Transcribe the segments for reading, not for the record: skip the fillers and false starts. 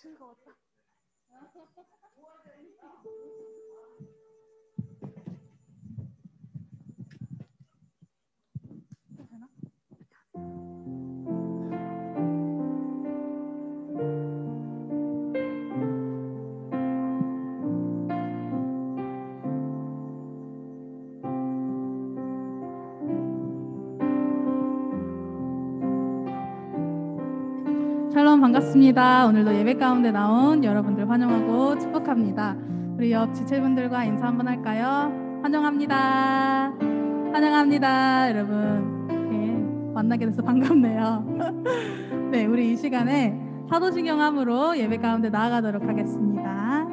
즐거웠다. 샬롬, 반갑습니다. 오늘도 예배 가운데 나온 여러분들 환영하고 축복합니다. 우리 옆 지체분들과 인사 한번 할까요? 환영합니다. 환영합니다. 여러분, 네, 만나게 돼서 반갑네요. 네, 우리 이 시간에 사도신경함으로 예배 가운데 나아가도록 하겠습니다.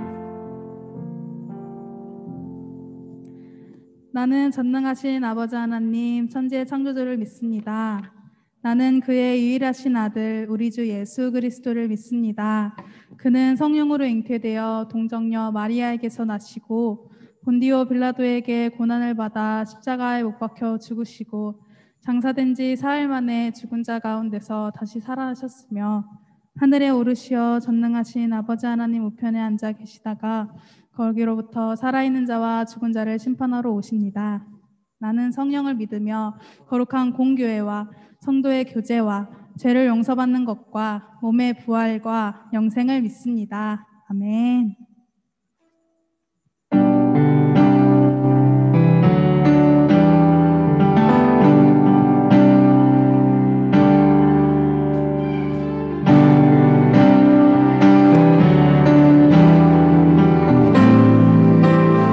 나는 전능하신 아버지 하나님, 천지의 창조주를 믿습니다. 나는 그의 유일하신 아들 우리 주 예수 그리스도를 믿습니다. 그는 성령으로 잉태되어 동정녀 마리아에게서 나시고 본디오 빌라도에게 고난을 받아 십자가에 못 박혀 죽으시고 장사된 지 사흘 만에 죽은 자 가운데서 다시 살아나셨으며 하늘에 오르시어 전능하신 아버지 하나님 우편에 앉아 계시다가 거기로부터 살아있는 자와 죽은 자를 심판하러 오십니다. 나는 성령을 믿으며 거룩한 공교회와 성도의 교제와 죄를 용서받는 것과 몸의 부활과 영생을 믿습니다. 아멘.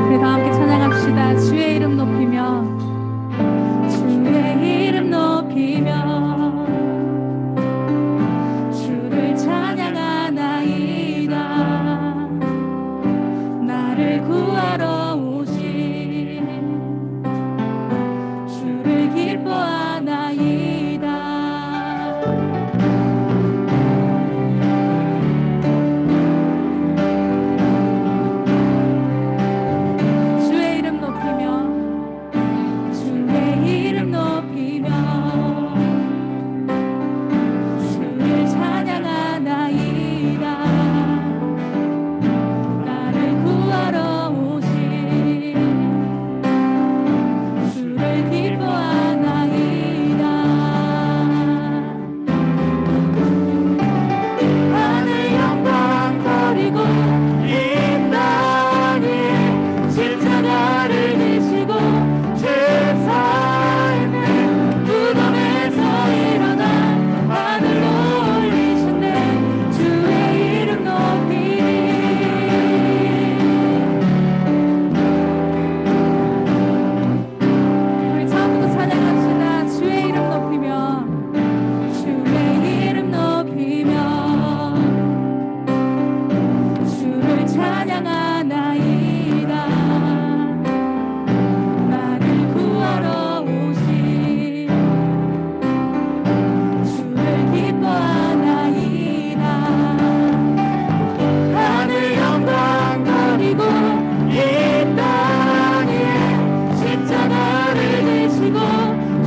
우리 다 함께 찬양합시다. 주의 이름 높이며 주의 이름 높이며 주를 찬양하나이다. 나를 구하러 오신 주를 기뻐하나이다. 주의 이름 높이며 주의 이름 높이며 주를 찬양하나이다. 나를 구하러 오신 주를 기뻐하나이다. 하늘 영광 버리고 이 땅에 십자가를 지시고 죄사함을 무덤에서 일어나 하늘로 올리신대. 주의 이름 높이니 우리 처음부터 찬양합시다. 주의 이름 높이며 주의 이름 높이며 주를 찬양하나이다. 나를 구하러 오신 주를 기뻐하나이다. 하늘 영광 버리고 이 땅에 십자가를 지시고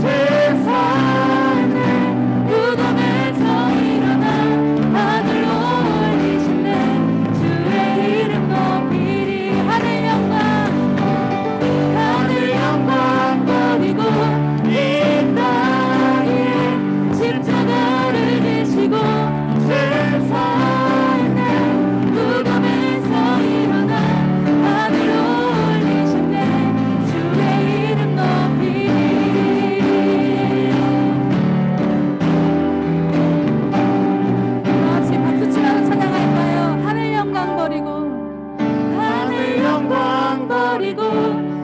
죄사함을 무덤에서 일어나 하늘로 올리신대. 주의 이름 높이니 영광 버리고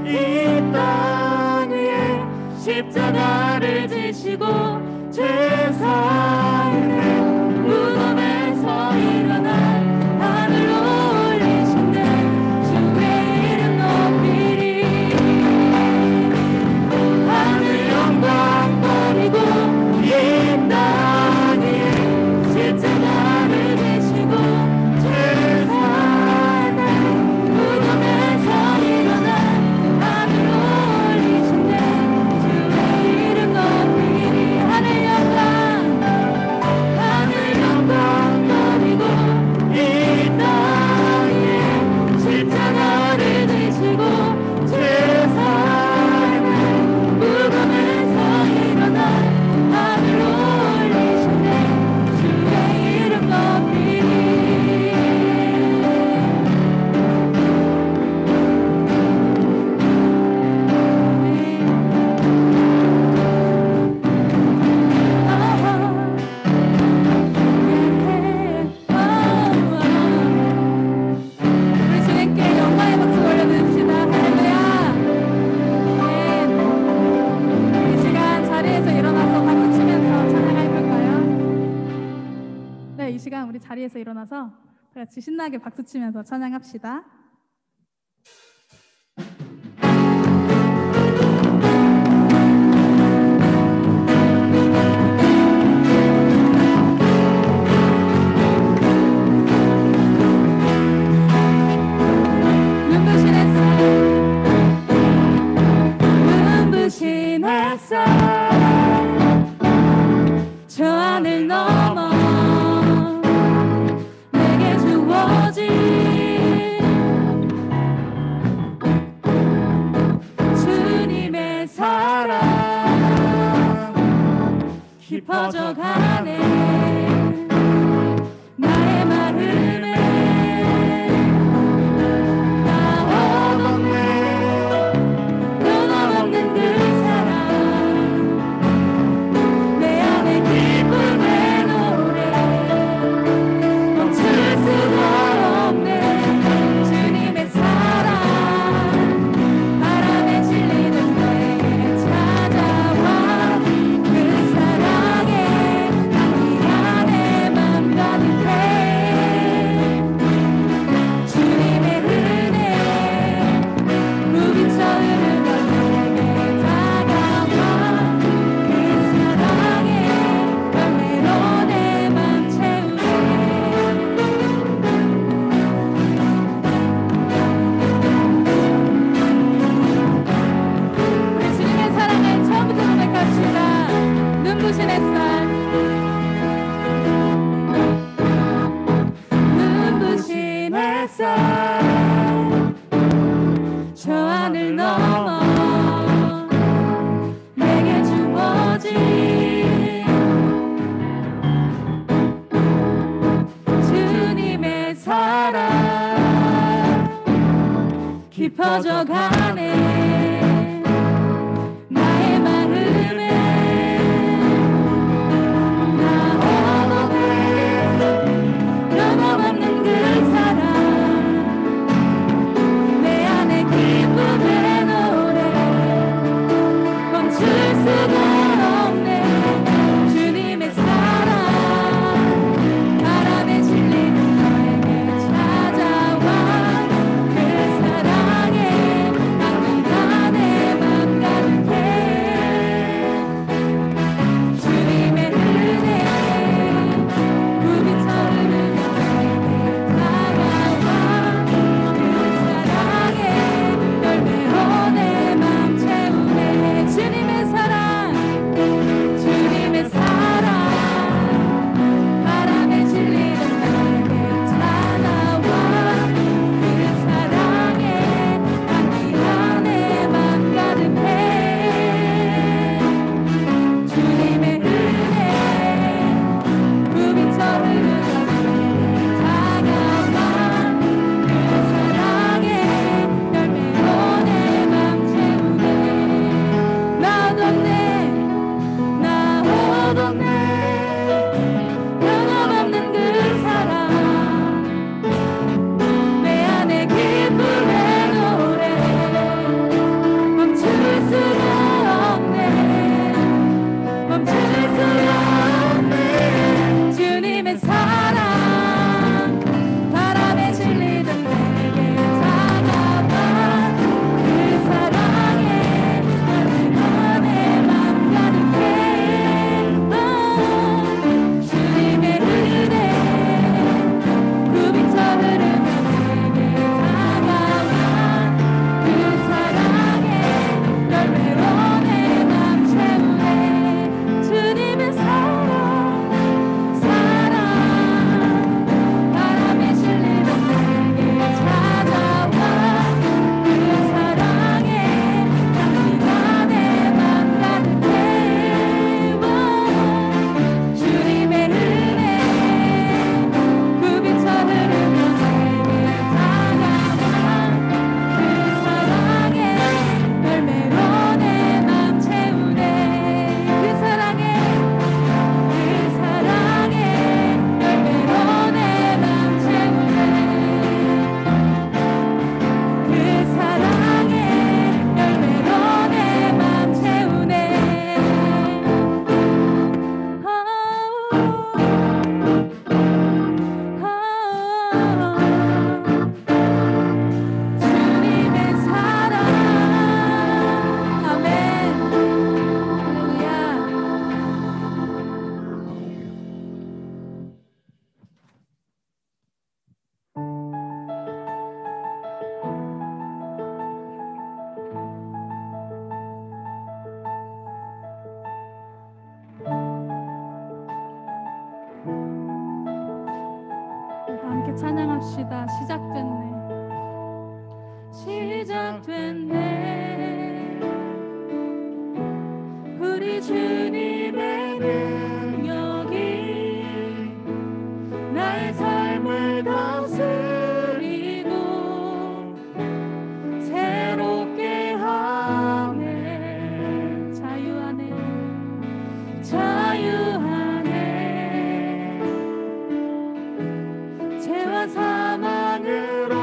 이 땅 위에 십자가를 지시고 죄사했네. 무덤에서 일어나 하늘로 올리신네. 주의 이름 높이리. 하늘 영광 버리고 이 땅 위에 십자가를 지시고 죄사했네. 무덤에서 일어나 하늘로 올리신네. 주의 이름 높이리. 하늘 영광 버리고 이 땅 위에 십자가를 지시고 죄사했네. 무덤에서 일어나 하늘로 올리시네. 주의 이름 높이리. 우리 주님께 영광의 박수 올려드립시다. 할렐루야. 이 시간 자리에서 일어나서 박수 치면서 찬양해 볼까요? 네, 이 시간 우리 자리에서 일어나서 같이 신나게 박수 치면서 찬양합시다. 눈부신 햇살, 눈부신 햇살, 저 하늘 넘어 내게 주어진 주님의 사랑 깊어져 가네. 나의 마음에 변함없는 그 사랑, 내 안에 기쁨의 노래 멈출 수가 없네. 주님의 사랑 바람에 질리는 너에게 찾아와. 그 사랑에 이 안에 맘 가득해. 주님의 은혜 물빛처 흐르던 내게 다가와. 그 사랑에 열매로 내 맘 채우네. 우리 주님의 사랑을 처음부터 고백합시다. 눈부신 햇살, 눈부신 햇살, 저 하늘 넘어 내게 주어진 주님의 사랑 깊어져 가네. 나의 마음에 변함없는 그 사랑, 내 안에 기쁨의 노래 멈출 수가 없네. 주님의 사랑 바람에 질리는 너에게 찾아와. 그 사랑에 난 네 맘 가득해. 시다. 시작됐네. 우리 주님의 능력이 나의 삶을 다스리고 새롭게 하네. 자유하네. 죄와 사망을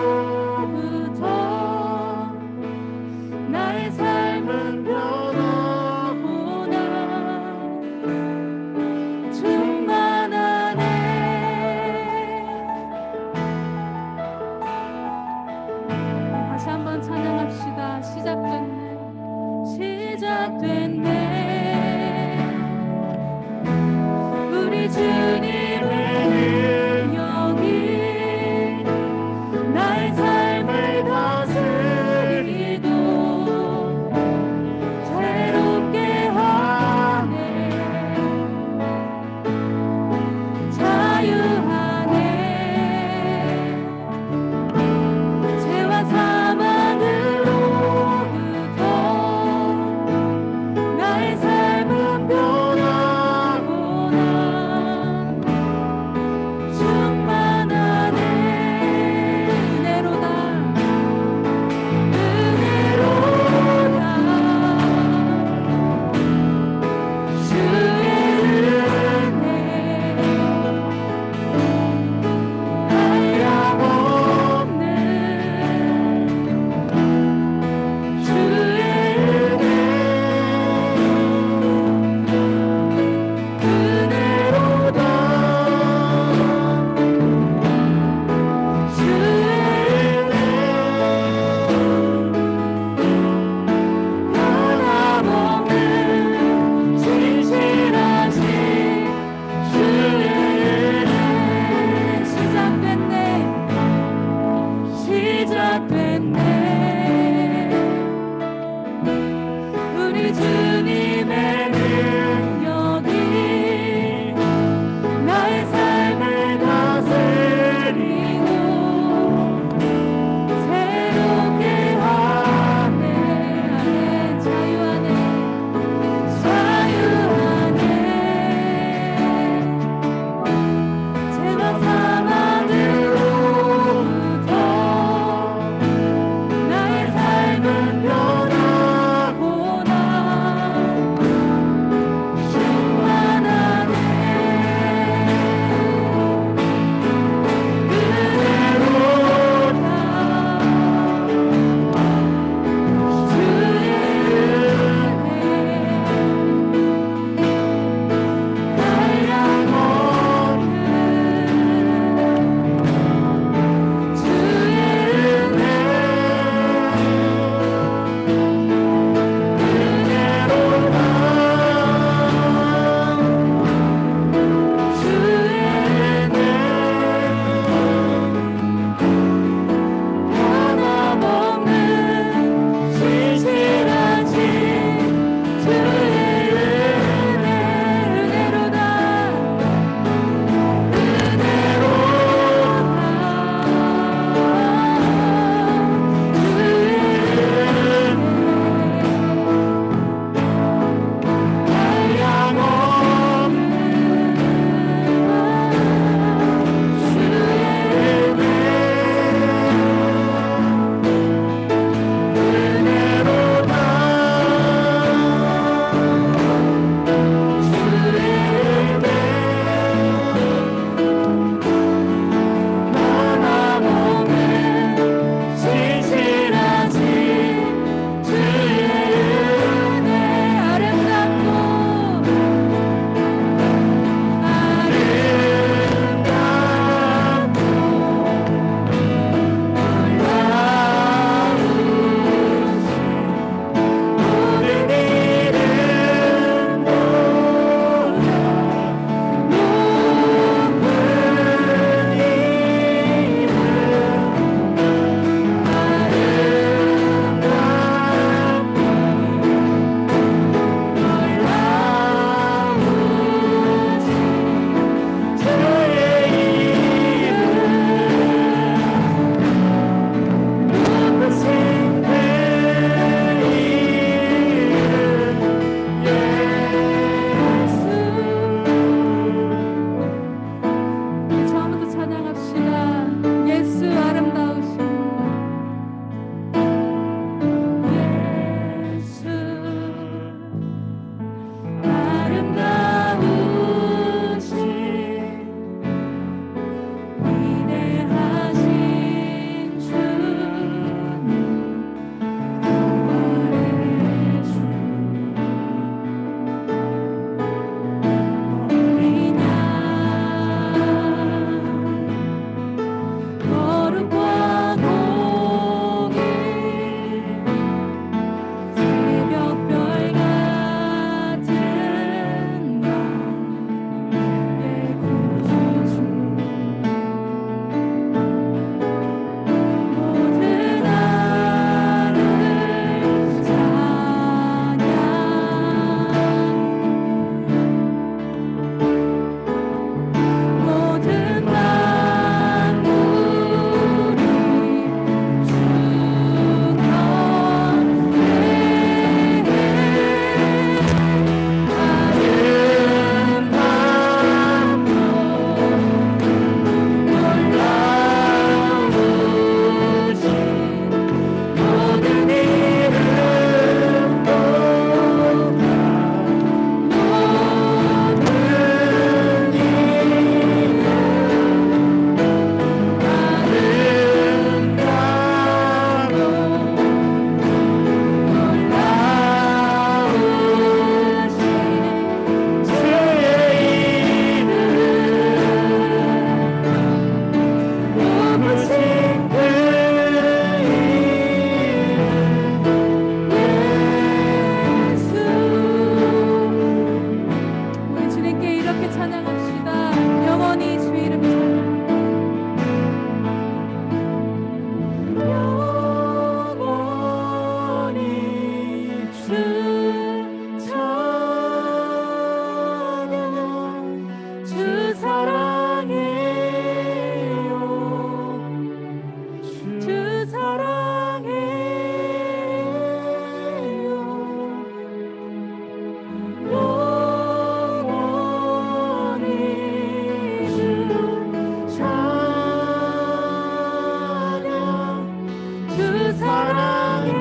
사랑해요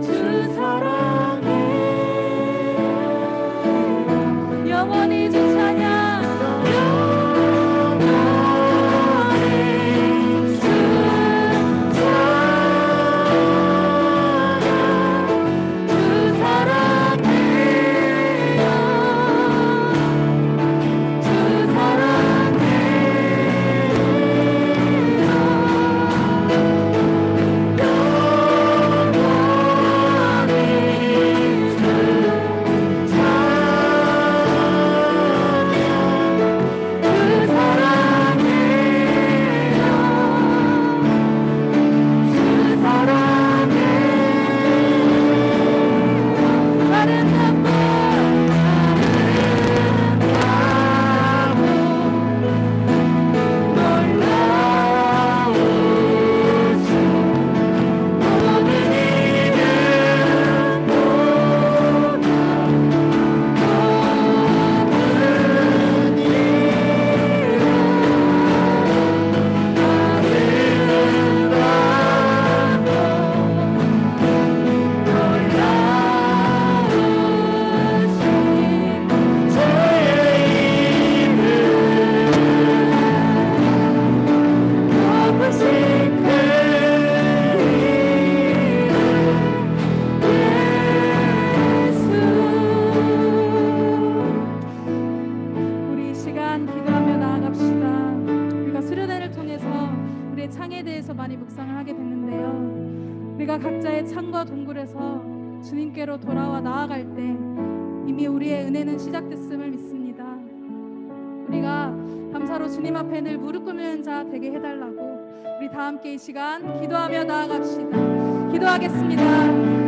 주 사랑해요 영원히 주 찬양 각자의 창과 동굴에서 주님께로 돌아와 나아갈 때 이미 우리의 은혜는 시작됐음을 믿습니다. 우리가 감사로 주님 앞에 늘 무릎 꿇는 자 되게 해달라고 우리 다 함께 이 시간 기도하며 나아갑시다. 기도하겠습니다.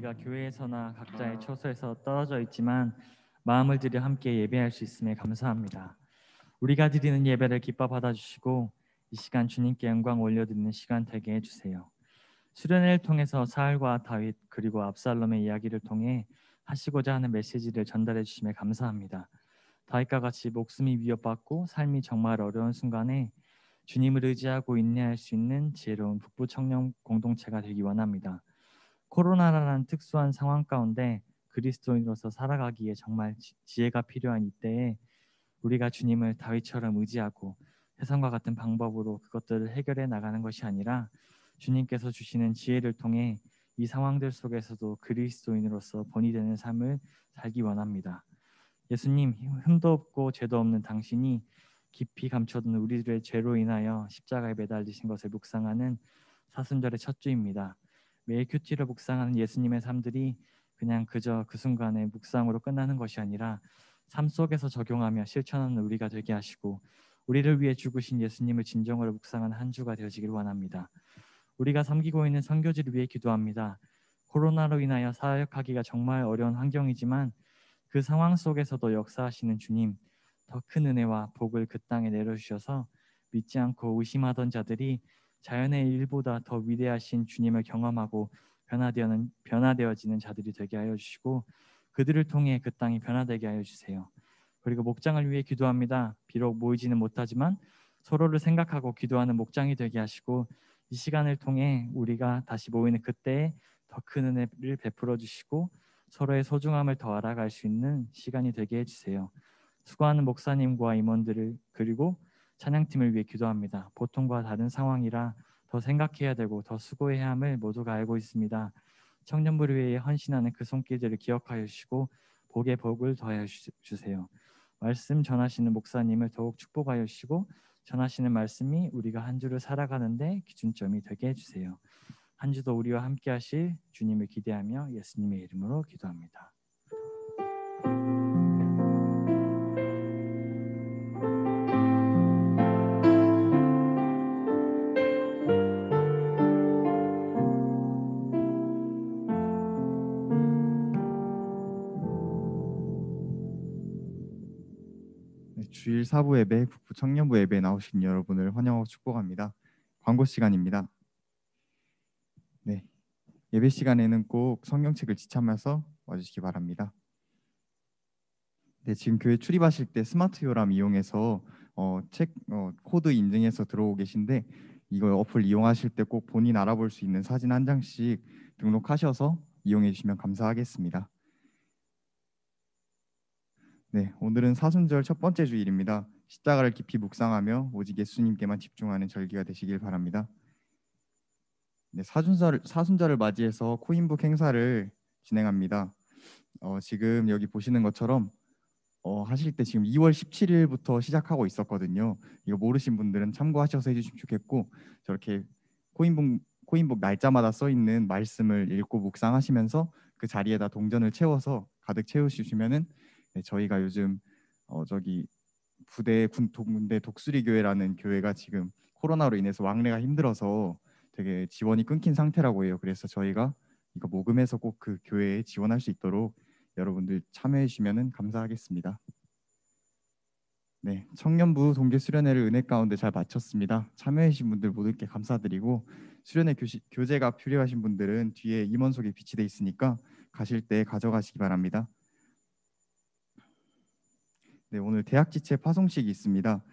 우리가 교회에서나 각자의 처소에서 떨어져 있지만 마음을 들여 함께 예배할 수 있음에 감사합니다. 우리가 드리는 예배를 기뻐 받아주시고 이 시간 주님께 영광 올려드리는 시간 되게 해주세요. 수련회를 통해서 사울과 다윗 그리고 압살롬의 이야기를 통해 하시고자 하는 메시지를 전달해 주심에 감사합니다. 다윗과 같이 목숨이 위협받고 삶이 정말 어려운 순간에 주님을 의지하고 인내할 수 있는 지혜로운 북부 청년 공동체가 되기 원합니다. 코로나라는 특수한 상황 가운데 그리스도인으로서 살아가기에 정말 지혜가 필요한 이때에 우리가 주님을 다윗처럼 의지하고 세상과 같은 방법으로 그것들을 해결해 나가는 것이 아니라 주님께서 주시는 지혜를 통해 이 상황들 속에서도 그리스도인으로서 본이 되는 삶을 살기 원합니다. 예수님, 흠도 없고 죄도 없는 당신이 깊이 감춰둔 우리들의 죄로 인하여 십자가에 매달리신 것을 묵상하는 사순절의 첫 주입니다. 매일 큐티를 묵상하는 예수님의 삶들이 그냥 그저 그 순간의 묵상으로 끝나는 것이 아니라 삶 속에서 적용하며 실천하는 우리가 되게 하시고 우리를 위해 죽으신 예수님을 진정으로 묵상하는 한 주가 되어지길 원합니다. 우리가 섬기고 있는 선교지를 위해 기도합니다. 코로나로 인하여 사역하기가 정말 어려운 환경이지만 그 상황 속에서도 역사하시는 주님, 더 큰 은혜와 복을 그 땅에 내려주셔서 믿지 않고 의심하던 자들이 자연의 일보다 더 위대하신 주님을 경험하고 변화되어지는 자들이 되게 하여 주시고 그들을 통해 그 땅이 변화되게 하여 주세요. 그리고 목장을 위해 기도합니다. 비록 모이지는 못하지만 서로를 생각하고 기도하는 목장이 되게 하시고 이 시간을 통해 우리가 다시 모이는 그때에 더 큰 은혜를 베풀어 주시고 서로의 소중함을 더 알아갈 수 있는 시간이 되게 해주세요. 수고하는 목사님과 임원들을 그리고 찬양팀을 위해 기도합니다. 보통과 다른 상황이라 더 생각해야 되고 더 수고해야 함을 모두가 알고 있습니다. 청년부를 위해 헌신하는 그 손길들을 기억하여 주시고 복의 복을 더하여 주세요. 말씀 전하시는 목사님을 더욱 축복하여 주시고 전하시는 말씀이 우리가 한 주를 살아가는데 기준점이 되게 해주세요. 한 주도 우리와 함께 하실 주님을 기대하며 예수님의 이름으로 기도합니다. 네, 주일 사부 예배, 북부 청년부 예배에 나오신 여러분을 환영하고 축복합니다. 광고 시간입니다. 네, 예배 시간에는 꼭 성경책을 지참해서 와주시기 바랍니다. 네, 지금 교회 출입하실 때 스마트 요람 이용해서 책 코드 인증해서 들어오고 계신데 이거 어플 이용하실 때 꼭 본인 알아볼 수 있는 사진 한 장씩 등록하셔서 이용해 주시면 감사하겠습니다. 네, 오늘은 사순절 첫 번째 주일입니다. 십자가를 깊이 묵상하며 오직 예수님께만 집중하는 절기가 되시길 바랍니다. 네, 사순절을 맞이해서 코인북 행사를 진행합니다. 지금 여기 보시는 것처럼 하실 때 지금 2월 17일부터 시작하고 있었거든요. 이거 모르신 분들은 참고하셔서 해주시면 좋겠고 저렇게 코인북 날짜마다 써 있는 말씀을 읽고 묵상하시면서 그 자리에다 동전을 채워서 가득 채우시면은 네, 저희가 요즘 저기 군대 독수리 교회라는 교회가 지금 코로나로 인해서 왕래가 힘들어서 되게 지원이 끊긴 상태라고 해요. 그래서 저희가 이거 모금해서 꼭 그 교회에 지원할 수 있도록 여러분들 참여해 주시면 감사하겠습니다. 네, 청년부 동계 수련회를 은혜 가운데 잘 마쳤습니다. 참여해 주신 분들 모두께 감사드리고 수련회 교재가 필요하신 분들은 뒤에 임원석에 비치돼 있으니까 가실 때 가져가시기 바랍니다. 네, 오늘 대학 지체 파송식이 있습니다.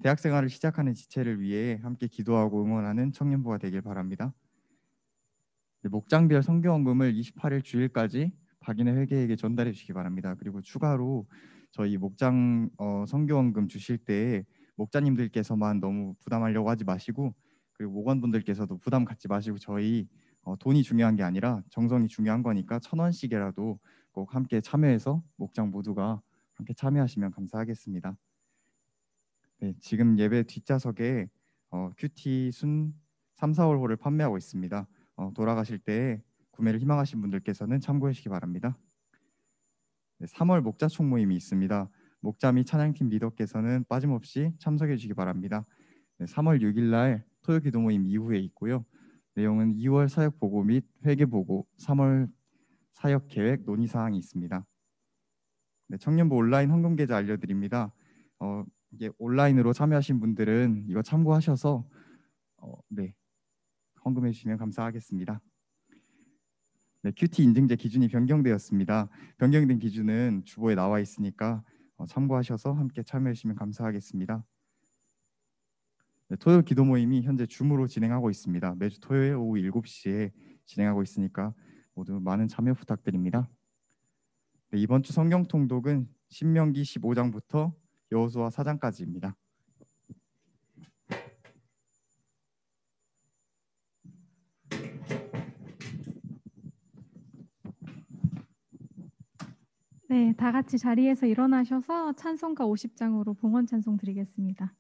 대학 생활을 시작하는 지체를 위해 함께 기도하고 응원하는 청년부가 되길 바랍니다. 네, 목장별 성교원금을 28일 주일까지 박인혜 회계에게 전달해 주시기 바랍니다. 그리고 추가로 저희 목장 성교원금 주실 때 목자님들께서만 너무 부담하려고 하지 마시고 그리고 목원분들께서도 부담 갖지 마시고 저희 돈이 중요한 게 아니라 정성이 중요한 거니까 1,000원씩이라도 꼭 함께 참여해서 목장 모두가 함께 참여하시면 감사하겠습니다. 네, 지금 예배 뒷좌석에 큐티 순 3, 4월호를 판매하고 있습니다. 돌아가실 때 구매를 희망하신 분들께서는 참고해 주시기 바랍니다. 네, 3월 목자 총모임이 있습니다. 목자 및 찬양팀 리더께서는 빠짐없이 참석해 주시기 바랍니다. 네, 3월 6일 날 토요 기도 모임 이후에 있고요. 내용은 2월 사역 보고 및 회계 보고, 3월 사역 계획 논의 사항이 있습니다. 네, 청년부 온라인 헌금 계좌 알려드립니다. 이게 온라인으로 참여하신 분들은 이거 참고하셔서 네, 헌금해 주시면 감사하겠습니다. 네, 큐티 인증제 기준이 변경되었습니다. 변경된 기준은 주보에 나와 있으니까 참고하셔서 함께 참여해 주시면 감사하겠습니다. 네, 토요 기도 모임이 현재 줌으로 진행하고 있습니다. 매주 토요일 오후 7시에 진행하고 있으니까 모두 많은 참여 부탁드립니다. 네, 이번 주 성경 통독은 신명기 15장부터 여호수아 4장까지입니다. 네, 다 같이 자리에서 일어나셔서 찬송가 50장으로 봉헌 찬송 드리겠습니다.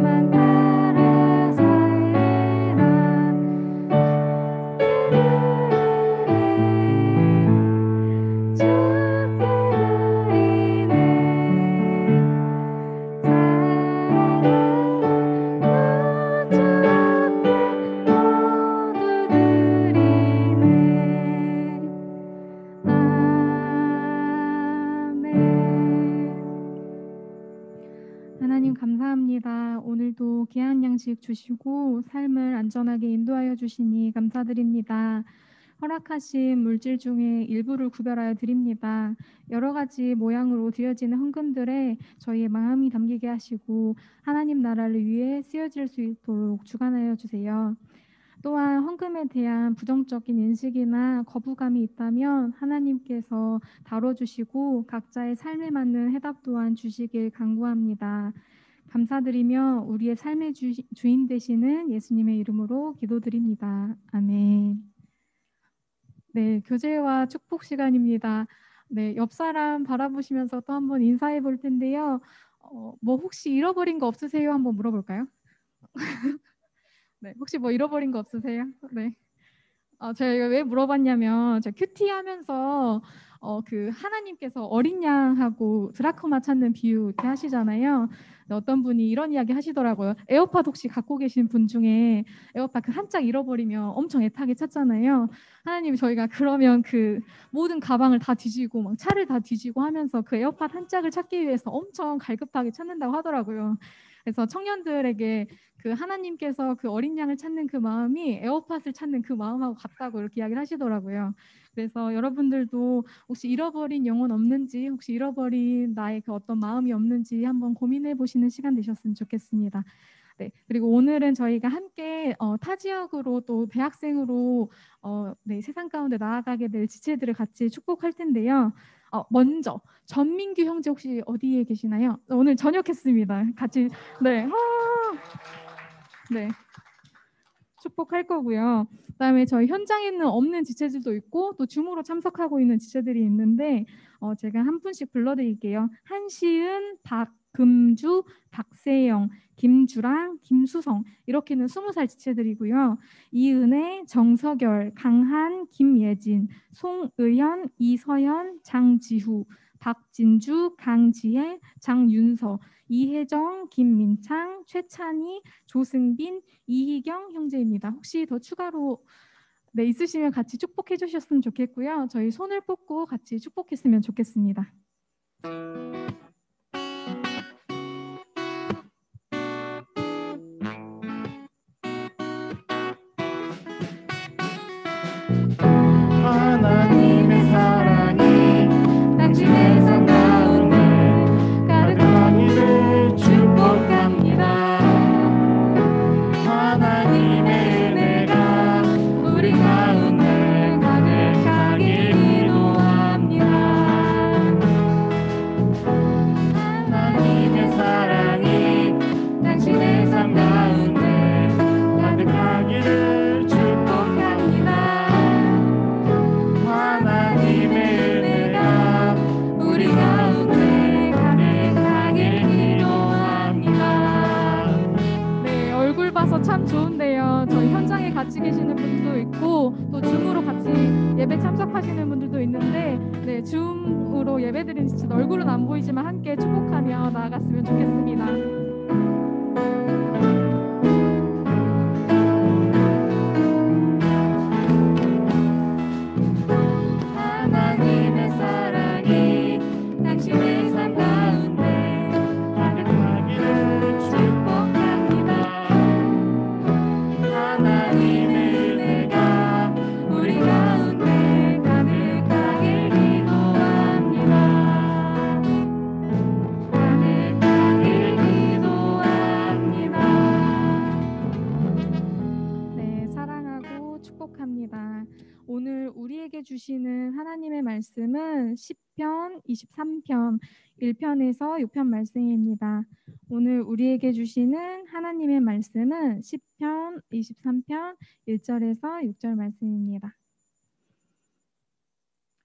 주만 따라 살라 감사합니다. 오늘도 귀한 양식 주시고 삶을 안전하게 인도하여 주시니 감사드립니다. 허락하신 물질 중에 일부를 구별하여 드립니다. 여러 가지 모양으로 드려지는 헌금들에 저희의 마음이 담기게 하시고 하나님 나라를 위해 쓰여질 수 있도록 주관하여 주세요. 또한 헌금에 대한 부정적인 인식이나 거부감이 있다면 하나님께서 다뤄주시고 각자의 삶에 맞는 해답 또한 주시길 간구합니다. 감사드리며 우리의 삶의 주인 되시는 예수님의 이름으로 기도드립니다. 아멘. 네, 교제와 축복 시간입니다. 네, 옆 사람 바라보시면서 또 한번 인사해 볼 텐데요. 뭐 혹시 잃어버린 거 없으세요? 한번 물어볼까요? 네, 혹시 뭐 잃어버린 거 없으세요? 네. 제가 왜 물어봤냐면 제가 큐티 하면서 그 하나님께서 어린 양하고 드라크마 찾는 비유 이렇게 하시잖아요. 어떤 분이 이런 이야기 하시더라고요. 에어팟 혹시 갖고 계신 분 중에 에어팟 그 한 짝 잃어버리면 엄청 애타게 찾잖아요. 하나님이 저희가 그러면 그 모든 가방을 다 뒤지고 막 차를 다 뒤지고 하면서 그 에어팟 한 짝을 찾기 위해서 엄청 갈급하게 찾는다고 하더라고요. 그래서 청년들에게 그 하나님께서 그 어린 양을 찾는 그 마음이 에어팟을 찾는 그 마음하고 같다고 이렇게 이야기를 하시더라고요. 그래서 여러분들도 혹시 잃어버린 영혼 없는지, 혹시 잃어버린 나의 그 어떤 마음이 없는지 한번 고민해 보시는 시간 되셨으면 좋겠습니다. 네, 그리고 오늘은 저희가 함께 타 지역으로 또 대학생으로 네, 세상 가운데 나아가게 될 지체들을 같이 축복할 텐데요. 먼저 전민규 형제 혹시 어디에 계시나요? 오늘 전역했습니다. 같이 네. 네. 축복할 거고요. 그다음에 저희 현장에는 없는 지체들도 있고 또 줌으로 참석하고 있는 지체들이 있는데 제가 한 분씩 불러드릴게요. 한시은, 박금주, 박세영, 김주랑, 김수성 이렇게는 20살 지체들이고요. 이은혜, 정석열, 강한, 김예진, 송의현, 이서연, 장지후, 박진주, 강지혜, 장윤서, 이혜정, 김민창, 최찬희, 조승빈, 이희경 형제입니다. 혹시 더 추가로 네, 있으시면 같이 축복해 주셨으면 좋겠고요. 저희 손을 뻗고 같이 축복했으면 좋겠습니다. 하나님의 사랑이 당신의 삶 가운데 가득하기를 축복합니다. 하나님의 은혜가 우리 가운데 가득하길 기도합니다. 하나님의 사랑이 당신의 삶 가운데 가득하기를 축복합니다. 하나님의 은혜가 우리 가운데 가득하길 기도합니다. 네, 얼굴 봐서 참 좋은데요. 저희 현장에 같이 계시는 분들도 있고 또 줌으로 같이 예배 참석하시는 분들도 있는데 네, 줌으로 예배드리는 진짜 얼굴은 안 보이지만 함께 축복하며 나아갔으면 좋겠습니다. 하나님의 사랑이 당신의 삶 가운데 가득하기를 축복합니다. 하나님의 은혜가 우리 가운데 가득하길 기도합니다. 가득하길 기도합니다. 네, 사랑하고 축복합니다. 오늘 우리에게 주시는 하나님의 말씀은 시편 23편 1편에서 6편 말씀입니다. 오늘 우리에게 주시는 하나님의 말씀은 시편 23편 1절에서 6절 말씀입니다.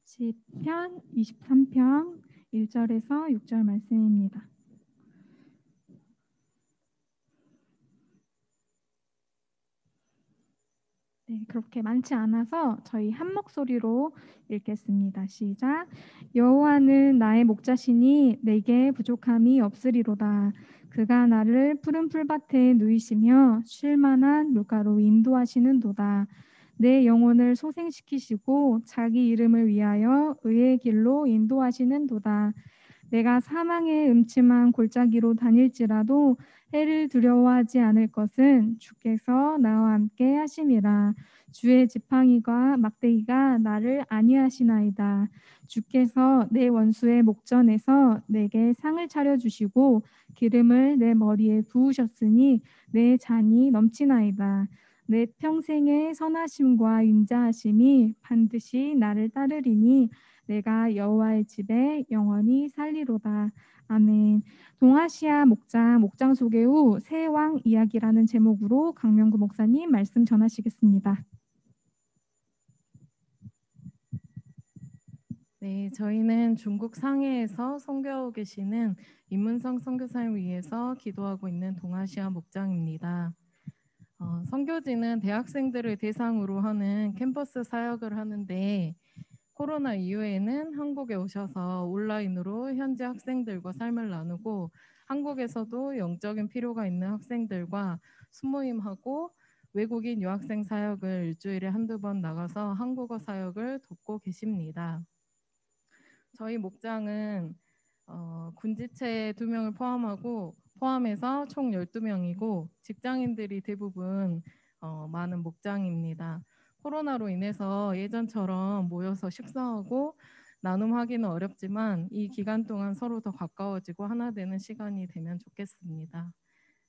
시편 23편 1절에서 6절 말씀입니다. 네, 그렇게 많지 않아서 저희 한 목소리로 읽겠습니다. 시작. 여호와는 나의 목자시니 내게 부족함이 없으리로다. 그가 나를 푸른 풀밭에 누이시며 쉴 만한 물가로 인도하시는도다. 내 영혼을 소생시키시고 자기 이름을 위하여 의의 길로 인도하시는도다. 내가 사망의 음침한 골짜기로 다닐지라도 해를 두려워하지 않을 것은 주께서 나와 함께 하심이라. 주의 지팡이가 막대기가 나를 안위하시나이다. 주께서 내 원수의 목전에서 내게 상을 차려주시고 기름을 내 머리에 부으셨으니 내 잔이 넘치나이다. 내 평생의 선하심과 인자하심이 반드시 나를 따르리니 내가 여호와의 집에 영원히 살리로다. 아멘. 동아시아 목장 소개 후 새 왕 이야기라는 제목으로 강명구 목사님 말씀 전하시겠습니다. 네, 저희는 중국 상해에서 선교하고 계시는 임문성 선교사님을 위해서 기도하고 있는 동아시아 목장입니다. 선교지는 대학생들을 대상으로 하는 캠퍼스 사역을 하는데 코로나 이후에는 한국에 오셔서 온라인으로 현지 학생들과 삶을 나누고 한국에서도 영적인 필요가 있는 학생들과 수모임하고 외국인 유학생 사역을 일주일에 한두 번 나가서 한국어 사역을 돕고 계십니다. 저희 목장은 군지체 2명을 포함해서 총 12명이고 직장인들이 대부분 많은 목장입니다. 코로나로 인해서 예전처럼 모여서 식사하고 나눔하기는 어렵지만 이 기간 동안 서로 더 가까워지고 하나 되는 시간이 되면 좋겠습니다.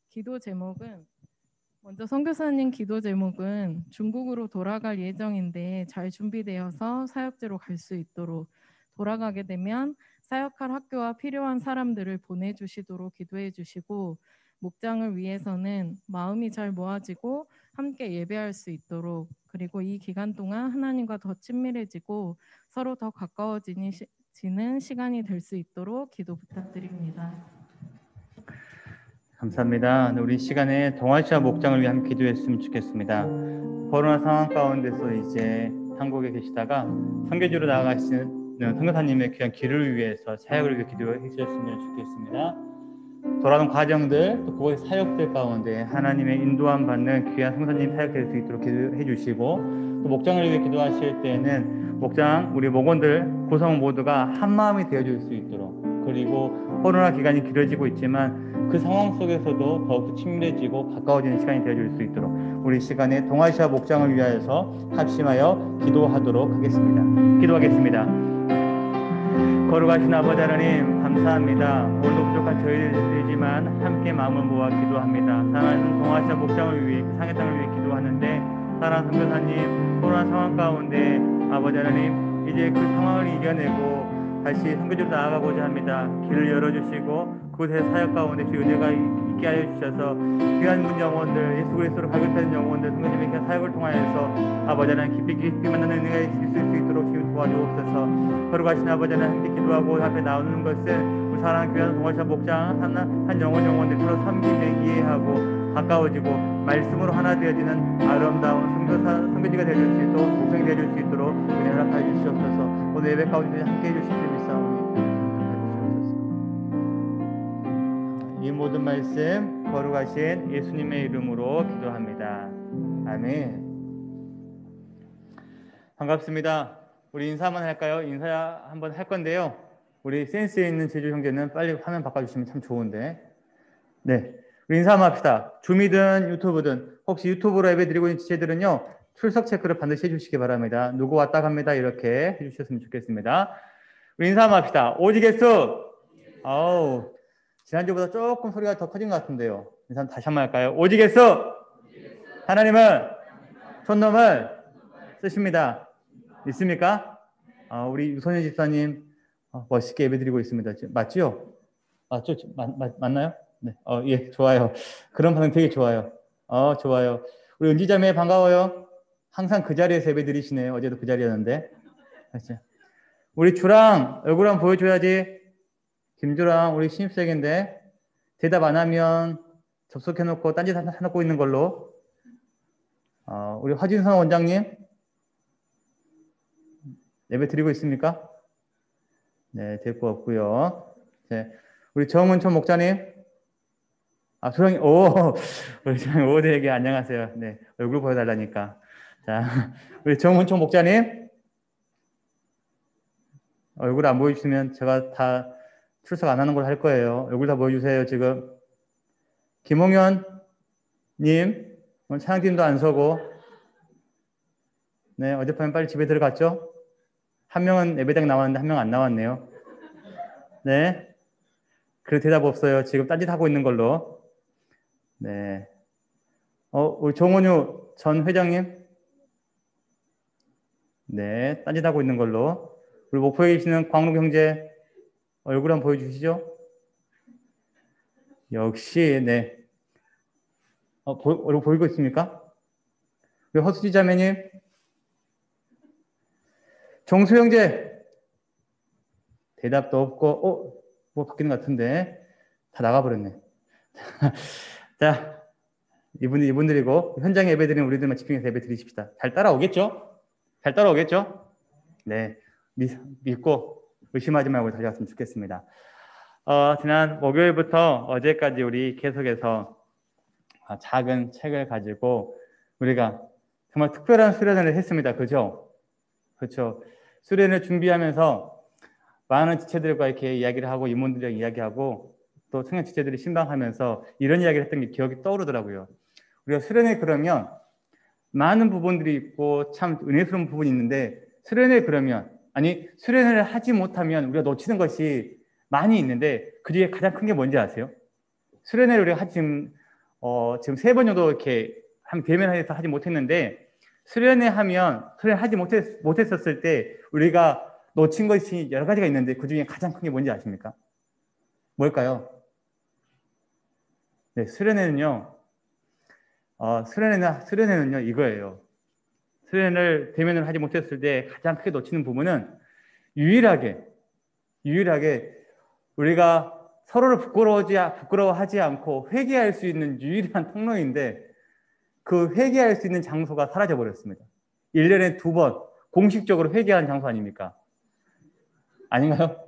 기도 제목은 먼저 선교사님 기도 제목은 중국으로 돌아갈 예정인데 잘 준비되어서 사역지로 갈 수 있도록 돌아가게 되면 사역할 학교와 필요한 사람들을 보내주시도록 기도해 주시고 목장을 위해서는 마음이 잘 모아지고 함께 예배할 수 있도록 그리고 이 기간 동안 하나님과 더 친밀해지고 서로 더 가까워지는 시간이 될 수 있도록 기도 부탁드립니다. 감사합니다. 우리 시간에 동아시아 목장을 위해 함께 기도했으면 좋겠습니다. 코로나 상황 가운데서 이제 한국에 계시다가 선교지로 나아가시는 선교사님의 귀한 길을 위해서 사역을 위해 기도해 주셨으면 좋겠습니다. 돌아가는 과정들 또 그곳의 사역들 가운데 하나님의 인도함 받는 귀한 선교사님 사역될 수 있도록 기도해 주시고 또 목장을 위해 기도하실 때에는 목장 우리 목원들 구성 모두가 한 마음이 되어줄 수 있도록 그리고 코로나 기간이 길어지고 있지만 그 상황 속에서도 더욱 친밀해지고 가까워지는 시간이 되어줄 수 있도록 우리 시간에 동아시아 목장을 위하여서 합심하여 기도하도록 하겠습니다. 기도하겠습니다. 거룩하신 아버지 하나님 감사합니다. 오늘도 부족한 저희들이지만 함께 마음을 모아 기도합니다. 사랑하는 동아시아 목장을 위해 상해 땅을 위해 기도하는데 사랑하는 선교사님 코로나 상황 가운데 아버지 하나님 이제 그 상황을 이겨내고 다시 선교지로 나아가고자 합니다. 길을 열어주시고 그곳의 사역 가운데 주 은혜가 있게 하여 주셔서 귀한 문 영혼들 예수 그리스도로 발급되는 영혼들 선교님의 귀한 사역을 통하여서 아버지 하나님 깊이 만나는 은혜가 있을 수 있도록 지금 도와주옵소서. 거룩하신 아버지 하나님 함께 기도하고 앞에 나오는 것은 우리 사랑하는 귀한 동아시아 목장 한 영혼들 서로 섬기며 이해하고 가까워지고 말씀으로 하나 되어지는 아름다운 선교지가 되어줄 수 있도록 목장이 되어줄 수 있도록 은혜 허락하여 주시옵소서. 오늘 예배 가운데 함께해 주실 줄 믿사오니 이 모든 말씀 거룩하신 예수님의 이름으로 기도합니다. 아멘. 반갑습니다. 우리 인사 한번 할까요? 인사 한번 할 건데요. 우리 센스에 있는 제주 형제는 빨리 화면 바꿔주시면 참 좋은데. 네, 우리 인사 한번 합시다. 줌이든 유튜브든 혹시 유튜브로 예배 드리고 있는 지체들은요. 출석 체크를 반드시 해주시기 바랍니다. 누구 왔다 갑니다. 이렇게 해주셨으면 좋겠습니다. 우리 인사 한번 합시다. 오지겠어? 아우, 지난주보다 조금 소리가 더 커진 것 같은데요. 인사 다시 한번 할까요? 오지겠어? 하나님은 촌놈을 쓰십니다. 있습니까? 우리 유선현 집사님 멋있게 예배드리고 있습니다. 맞지요? 맞나요? 네. 예, 좋아요. 그런 반응 되게 좋아요. 좋아요. 우리 은지자매 반가워요. 항상 그 자리에서 예배드리시네요. 어제도 그 자리였는데. 그렇죠. 우리 주랑 얼굴 한번 보여줘야지. 김주랑 우리 신입생인데 대답 안 하면 접속해놓고 딴짓 해놓고 있는 걸로. 우리 화진선 원장님 예배 드리고 있습니까? 네, 될 거 없고요. 네, 우리 정은총 목사님, 조랑이, 우리 조랑이 오대에게 안녕하세요. 네, 얼굴 보여달라니까. 자, 우리 정은총 목사님 얼굴 안 보여주시면 제가 다 출석 안 하는 걸 할 거예요. 얼굴 다 보여주세요. 지금 김홍현님, 찬양팀도 안 서고, 네, 어젯밤에 빨리 집에 들어갔죠? 한 명은 예배당 나왔는데 한 명 안 나왔네요. 네, 그래 대답 없어요. 지금 딴짓하고 있는 걸로. 네, 우리 정원유 전 회장님, 네, 딴짓하고 있는 걸로. 우리 목포에 계시는 광록 형제 얼굴 한번 보여주시죠. 역시 네, 얼굴 보이고 있습니까? 우리 허수지 자매님, 정수 형제 대답도 없고, 뭐 바뀌는 것 같은데 다 나가버렸네. 자, 이분들이고 현장에 예배 드리는 우리들만 집중해서 예배 드리십시다. 잘 따라오겠죠? 잘 따라오겠죠? 네, 믿고 의심하지 말고 다가갔으면 좋겠습니다. 지난 목요일부터 어제까지 우리 계속해서 작은 책을 가지고 우리가 정말 특별한 수련회를 했습니다. 그죠? 그렇죠. 수련을 준비하면서 많은 지체들과 이렇게 이야기를 하고 임원들이랑 이야기하고 또 청년 지체들이 신방하면서 이런 이야기를 했던 게 기억이 떠오르더라고요. 우리가 수련회 그러면 많은 부분들이 있고 참 은혜스러운 부분이 있는데 수련회를 하지 못하면 우리가 놓치는 것이 많이 있는데 그 중에 가장 큰 게 뭔지 아세요? 수련회를 우리가 지금 3번 정도 이렇게 대면해서 하지 못했는데 수련회 하지 못했었을 때 우리가 놓친 것이 여러 가지가 있는데 그 중에 가장 큰 게 뭔지 아십니까? 뭘까요? 네, 수련회는요 이거예요. 수련회를 대면을 하지 못했을 때 가장 크게 놓치는 부분은 유일하게 우리가 서로를 부끄러워하지 않고 회개할 수 있는 유일한 통로인데 그 회개할 수 있는 장소가 사라져 버렸습니다. 1년에 2번 공식적으로 회개하는 장소 아닙니까? 아닌가요?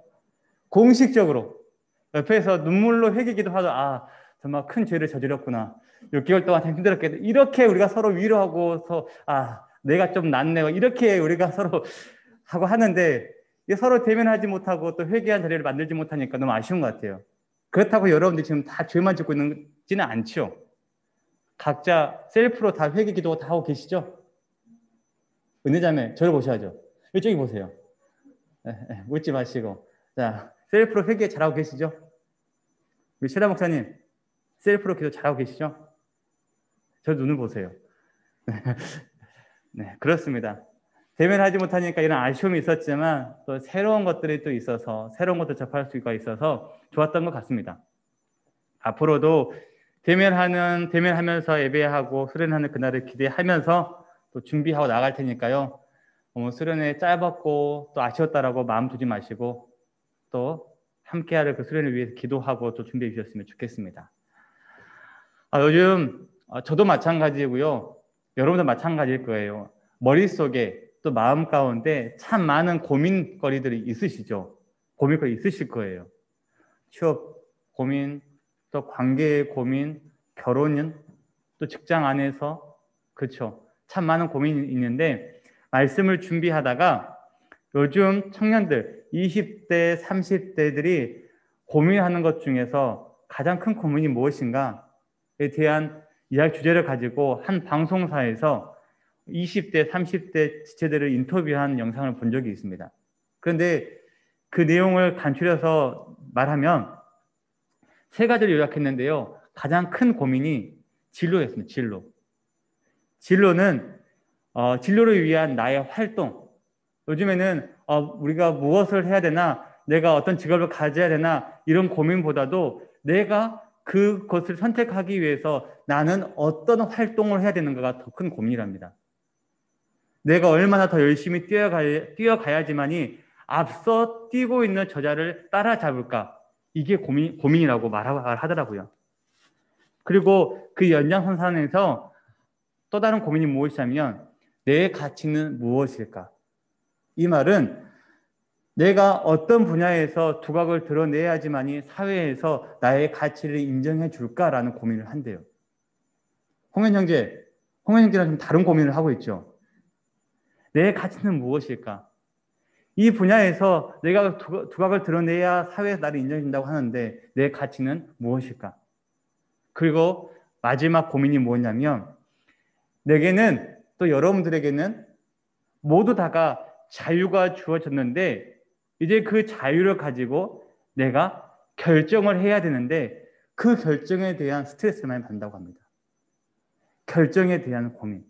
공식적으로 옆에서 눈물로 회개기도 하죠. 정말 큰 죄를 저질렀구나. 6개월 동안 참 힘들었겠다. 이렇게 우리가 서로 위로하고서 내가 좀 낫네. 이렇게 우리가 서로 하고 하는데 서로 대면하지 못하고 또 회개한 자리를 만들지 못하니까 너무 아쉬운 것 같아요. 그렇다고 여러분들이 지금 다 죄만 짓고 있지는 않죠. 각자 셀프로 다 회개 기도 다 하고 계시죠? 은혜자매 저를 보셔야죠. 이쪽에 보세요. 웃지 마시고. 자, 셀프로 회개 잘하고 계시죠? 우리 최다 목사님 셀프로 기도 잘하고 계시죠? 저 눈을 보세요. 네, 그렇습니다. 대면하지 못하니까 이런 아쉬움이 있었지만 또 새로운 것들이 또 있어서 새로운 것도 접할 수가 있어서 좋았던 것 같습니다. 앞으로도 대면하면서 예배하고 수련하는 그날을 기대하면서 또 준비하고 나갈 테니까요. 수련회 짧았고 또 아쉬웠다라고 마음 두지 마시고 또 함께할 그 수련을 위해서 기도하고 또 준비해 주셨으면 좋겠습니다. 요즘 저도 마찬가지고요. 여러분도 마찬가지일 거예요. 머릿속에 또 마음 가운데 참 많은 고민거리들이 있으시죠. 고민거리 있으실 거예요. 취업 고민, 또 관계의 고민, 결혼은 또 직장 안에서 그렇죠. 참 많은 고민이 있는데 말씀을 준비하다가 요즘 청년들 20대, 30대들이 고민하는 것 중에서 가장 큰 고민이 무엇인가에 대한 이야기 주제를 가지고 한 방송사에서 20대, 30대 지체들을 인터뷰한 영상을 본 적이 있습니다. 그런데 그 내용을 간추려서 말하면 3가지를 요약했는데요. 가장 큰 고민이 진로였습니다. 진로는 진로를 위한 나의 활동. 요즘에는 우리가 무엇을 해야 되나, 내가 어떤 직업을 가져야 되나 이런 고민보다도 내가 그것을 선택하기 위해서 나는 어떤 활동을 해야 되는가가 더 큰 고민이랍니다. 내가 얼마나 더 열심히 뛰어가야지만이 앞서 뛰고 있는 저자를 따라잡을까? 이게 고민이라고 말하더라고요. 그리고 그 연장선상에서 또 다른 고민이 무엇이냐면 내 가치는 무엇일까? 이 말은 내가 어떤 분야에서 두각을 드러내야지만이 사회에서 나의 가치를 인정해 줄까라는 고민을 한대요. 홍현 형제랑 좀 다른 고민을 하고 있죠. 내 가치는 무엇일까? 이 분야에서 내가 두각을 드러내야 사회에서 나를 인정해준다고 하는데 내 가치는 무엇일까? 그리고 마지막 고민이 뭐냐면 내게는 또 여러분들에게는 모두 다가 자유가 주어졌는데 이제 그 자유를 가지고 내가 결정을 해야 되는데 그 결정에 대한 스트레스를 많이 받는다고 합니다. 결정에 대한 고민.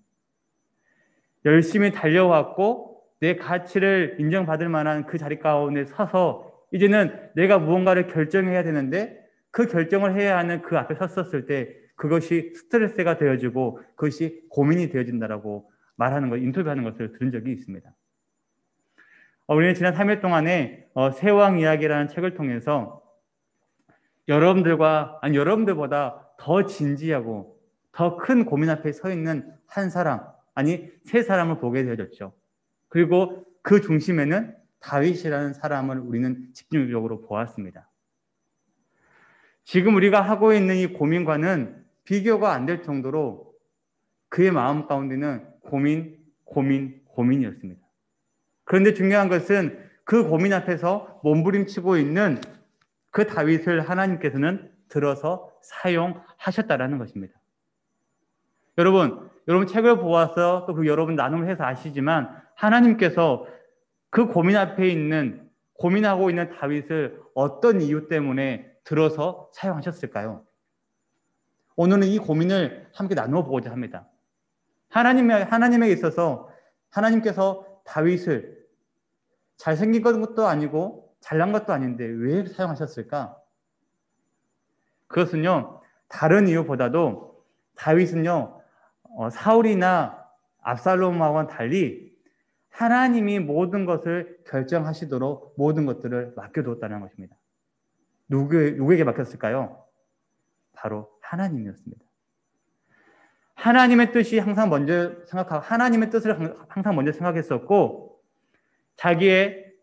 열심히 달려왔고 내 가치를 인정받을 만한 그 자리 가운데 서서 이제는 내가 무언가를 결정해야 되는데 그 결정을 해야 하는 그 앞에 섰었을 때 그것이 스트레스가 되어지고 그것이 고민이 되어진다라고 말하는 것, 인터뷰하는 것을 들은 적이 있습니다. 우리는 지난 3일 동안에 세왕 이야기라는 책을 통해서 여러분들보다 더 진지하고 더 큰 고민 앞에 서 있는 한 사람, 아니 세 사람을 보게 되어졌죠. 그리고 그 중심에는 다윗이라는 사람을 우리는 집중적으로 보았습니다. 지금 우리가 하고 있는 이 고민과는 비교가 안 될 정도로 그의 마음 가운데는 고민이었습니다. 그런데 중요한 것은 그 고민 앞에서 몸부림치고 있는 그 다윗을 하나님께서는 들어서 사용하셨다라는 것입니다. 여러분 책을 보아서 또 여러분 나눔을 해서 아시지만 하나님께서 그 고민하고 있는 다윗을 어떤 이유 때문에 들어서 사용하셨을까요? 오늘은 이 고민을 함께 나누어 보고자 합니다. 하나님에게 있어서 하나님께서 다윗을 잘생긴 것도 아니고 잘난 것도 아닌데 왜 사용하셨을까? 그것은요, 다른 이유보다도 다윗은요, 사울이나 압살롬하고는 달리 하나님이 모든 것을 결정하시도록 모든 것들을 맡겨두었다는 것입니다. 누구에게 맡겼을까요? 바로 하나님이었습니다. 하나님의 뜻이 항상 먼저 생각하고 하나님의 뜻을 항상 먼저 생각했었고 다윗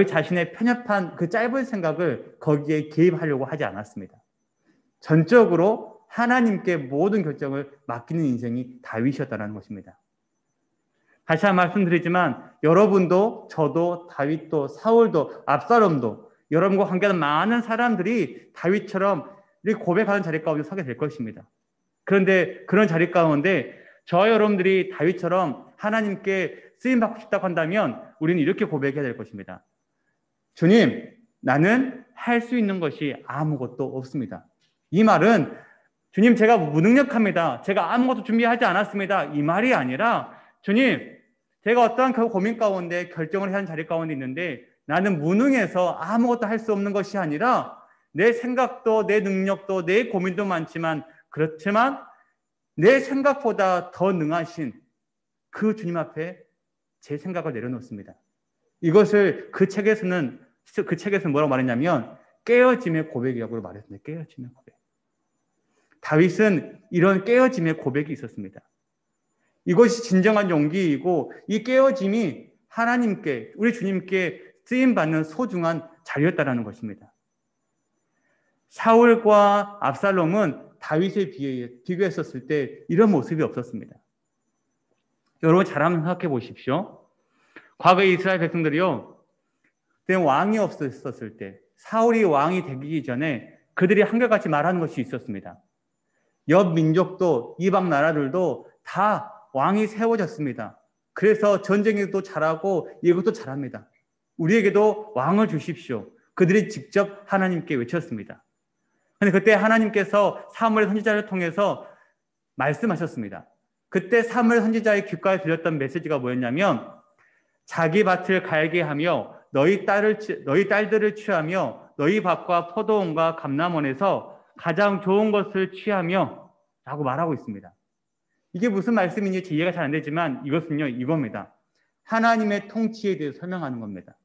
자신의 편협한 그 짧은 생각을 거기에 개입하려고 하지 않았습니다. 전적으로 하나님께 모든 결정을 맡기는 인생이 다윗이었다는 것입니다. 다시 한번 말씀드리지만 여러분도 저도 다윗도 사울도 압살롬도 여러분과 관계하는 많은 사람들이 다윗처럼 고백하는 자리 가운데 서게 될 것입니다. 그런데 그런 자리 가운데 저와 여러분들이 다윗처럼 하나님께 쓰임받고 싶다고 한다면 우리는 이렇게 고백해야 될 것입니다. 주님, 나는 할 수 있는 것이 아무것도 없습니다. 이 말은 주님, 제가 무능력합니다. 제가 아무것도 준비하지 않았습니다. 이 말이 아니라 주님, 제가 어떠한 고민 가운데 결정을 해야 하는 자리 가운데 있는데 나는 무능해서 아무것도 할 수 없는 것이 아니라 내 생각도 내 능력도 내 고민도 많지만 그렇지만 내 생각보다 더 능하신 그 주님 앞에 제 생각을 내려놓습니다. 이것을 그 책에서는 뭐라고 말했냐면 깨어짐의 고백이라고 말했습니다. 깨어짐의 고백. 다윗은 이런 깨어짐의 고백이 있었습니다. 이것이 진정한 용기이고 이 깨어짐이 하나님께 우리 주님께 쓰임받는 소중한 자리였다라는 것입니다. 사울과 압살롬은 다윗에 비교했었을 때 이런 모습이 없었습니다. 여러분 잘 한번 생각해 보십시오. 과거의 이스라엘 백성들이요, 왕이 없었을 때 사울이 왕이 되기 전에 그들이 한결같이 말하는 것이 있었습니다. 옆 민족도 이방 나라들도 다 왕이 세워졌습니다. 그래서 전쟁에도 잘하고 이것도 잘합니다. 우리에게도 왕을 주십시오. 그들이 직접 하나님께 외쳤습니다. 그런데 그때 하나님께서 사무엘 선지자를 통해서 말씀하셨습니다. 그때 사무엘 선지자의 귓가에 들렸던 메시지가 뭐였냐면 자기 밭을 갈게 하며 너희 딸들을 취하며 너희 밭과 포도원과 감람원에서 가장 좋은 것을 취하며 라고 말하고 있습니다. 이게 무슨 말씀인지 이해가 잘 안 되지만 이것은요 이겁니다. 하나님의 통치에 대해서 설명하는 겁니다.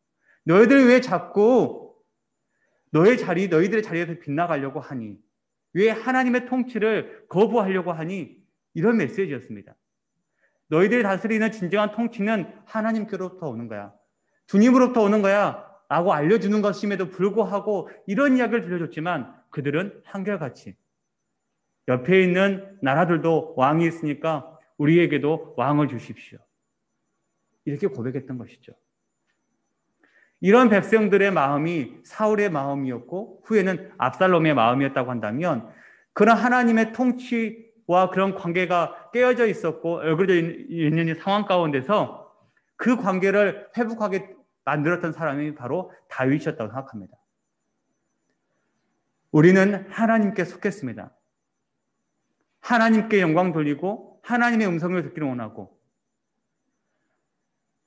너희들 왜 자꾸 너희들의 자리에서 빗나가려고 하니? 왜 하나님의 통치를 거부하려고 하니? 이런 메시지였습니다. 너희들이 다스리는 진정한 통치는 하나님께로부터 오는 거야. 주님으로부터 오는 거야 라고 알려주는 것임에도 불구하고 이런 이야기를 들려줬지만 그들은 한결같이 옆에 있는 나라들도 왕이 있으니까 우리에게도 왕을 주십시오. 이렇게 고백했던 것이죠. 이런 백성들의 마음이 사울의 마음이었고 후에는 압살롬의 마음이었다고 한다면 그런 하나님의 통치와 그런 관계가 깨어져 있었고 얼그러져 있는 상황 가운데서 그 관계를 회복하게 만들었던 사람이 바로 다윗이었다고 생각합니다. 우리는 하나님께 속했습니다. 하나님께 영광 돌리고 하나님의 음성을 듣기를 원하고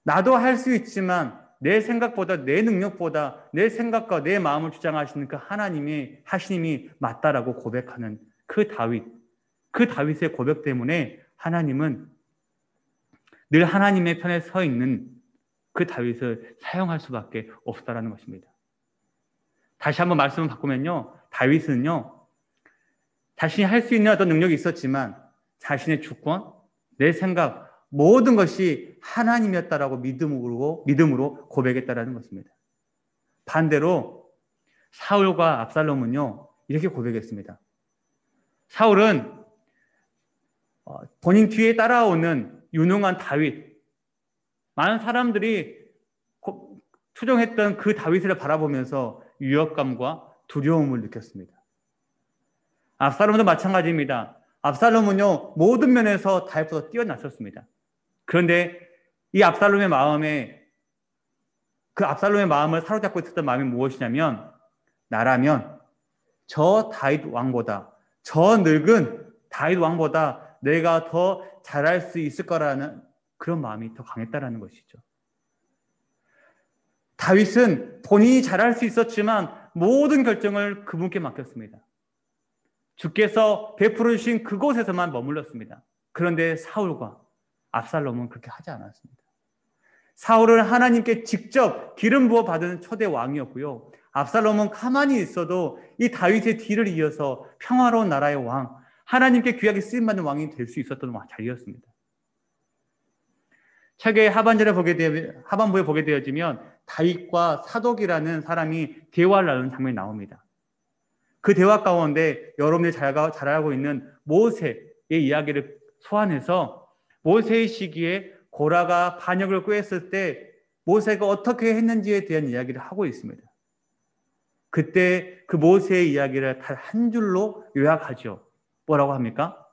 나도 할 수 있지만 내 생각보다 내 능력보다 내 생각과 내 마음을 주장하시는 그 하나님의 하시님이 맞다라고 고백하는 그 다윗의 고백 때문에 하나님은 늘 하나님의 편에 서 있는 그 다윗을 사용할 수밖에 없다라는 것입니다. 다시 한번 말씀을 바꾸면요, 다윗은요 자신이 할 수 있는 어떤 능력이 있었지만 자신의 주권, 내 생각 모든 것이 하나님이었다라고 믿음으로 고백했다라는 것입니다. 반대로 사울과 압살롬은요 이렇게 고백했습니다. 사울은 본인 뒤에 따라오는 유능한 다윗, 많은 사람들이 추종했던 그 다윗을 바라보면서 위협감과 두려움을 느꼈습니다. 압살롬도 마찬가지입니다. 압살롬은요 모든 면에서 다윗보다 뛰어났었습니다. 그런데 이 압살롬의 마음을 사로잡고 있었던 마음이 무엇이냐면, 나라면 저 다윗 왕보다, 저 늙은 다윗 왕보다 내가 더 잘할 수 있을 거라는 그런 마음이 더 강했다라는 것이죠. 다윗은 본인이 잘할 수 있었지만 모든 결정을 그분께 맡겼습니다. 주께서 베풀어 주신 그곳에서만 머물렀습니다. 그런데 사울과 압살롬은 그렇게 하지 않았습니다. 사울은 하나님께 직접 기름 부어 받은 초대 왕이었고요. 압살롬은 가만히 있어도 이 다윗의 뒤를 이어서 평화로운 나라의 왕, 하나님께 귀하게 쓰임받는 왕이 될 수 있었던 자리였습니다. 책의 하반부에 보게 되어지면 다윗과 사독이라는 사람이 대화를 나누는 장면이 나옵니다. 그 대화 가운데 여러분들이 잘 알고 있는 모세의 이야기를 소환해서 모세의 시기에 고라가 반역을 꾀했을 때 모세가 어떻게 했는지에 대한 이야기를 하고 있습니다. 그때 그 모세의 이야기를 단 한 줄로 요약하죠. 뭐라고 합니까?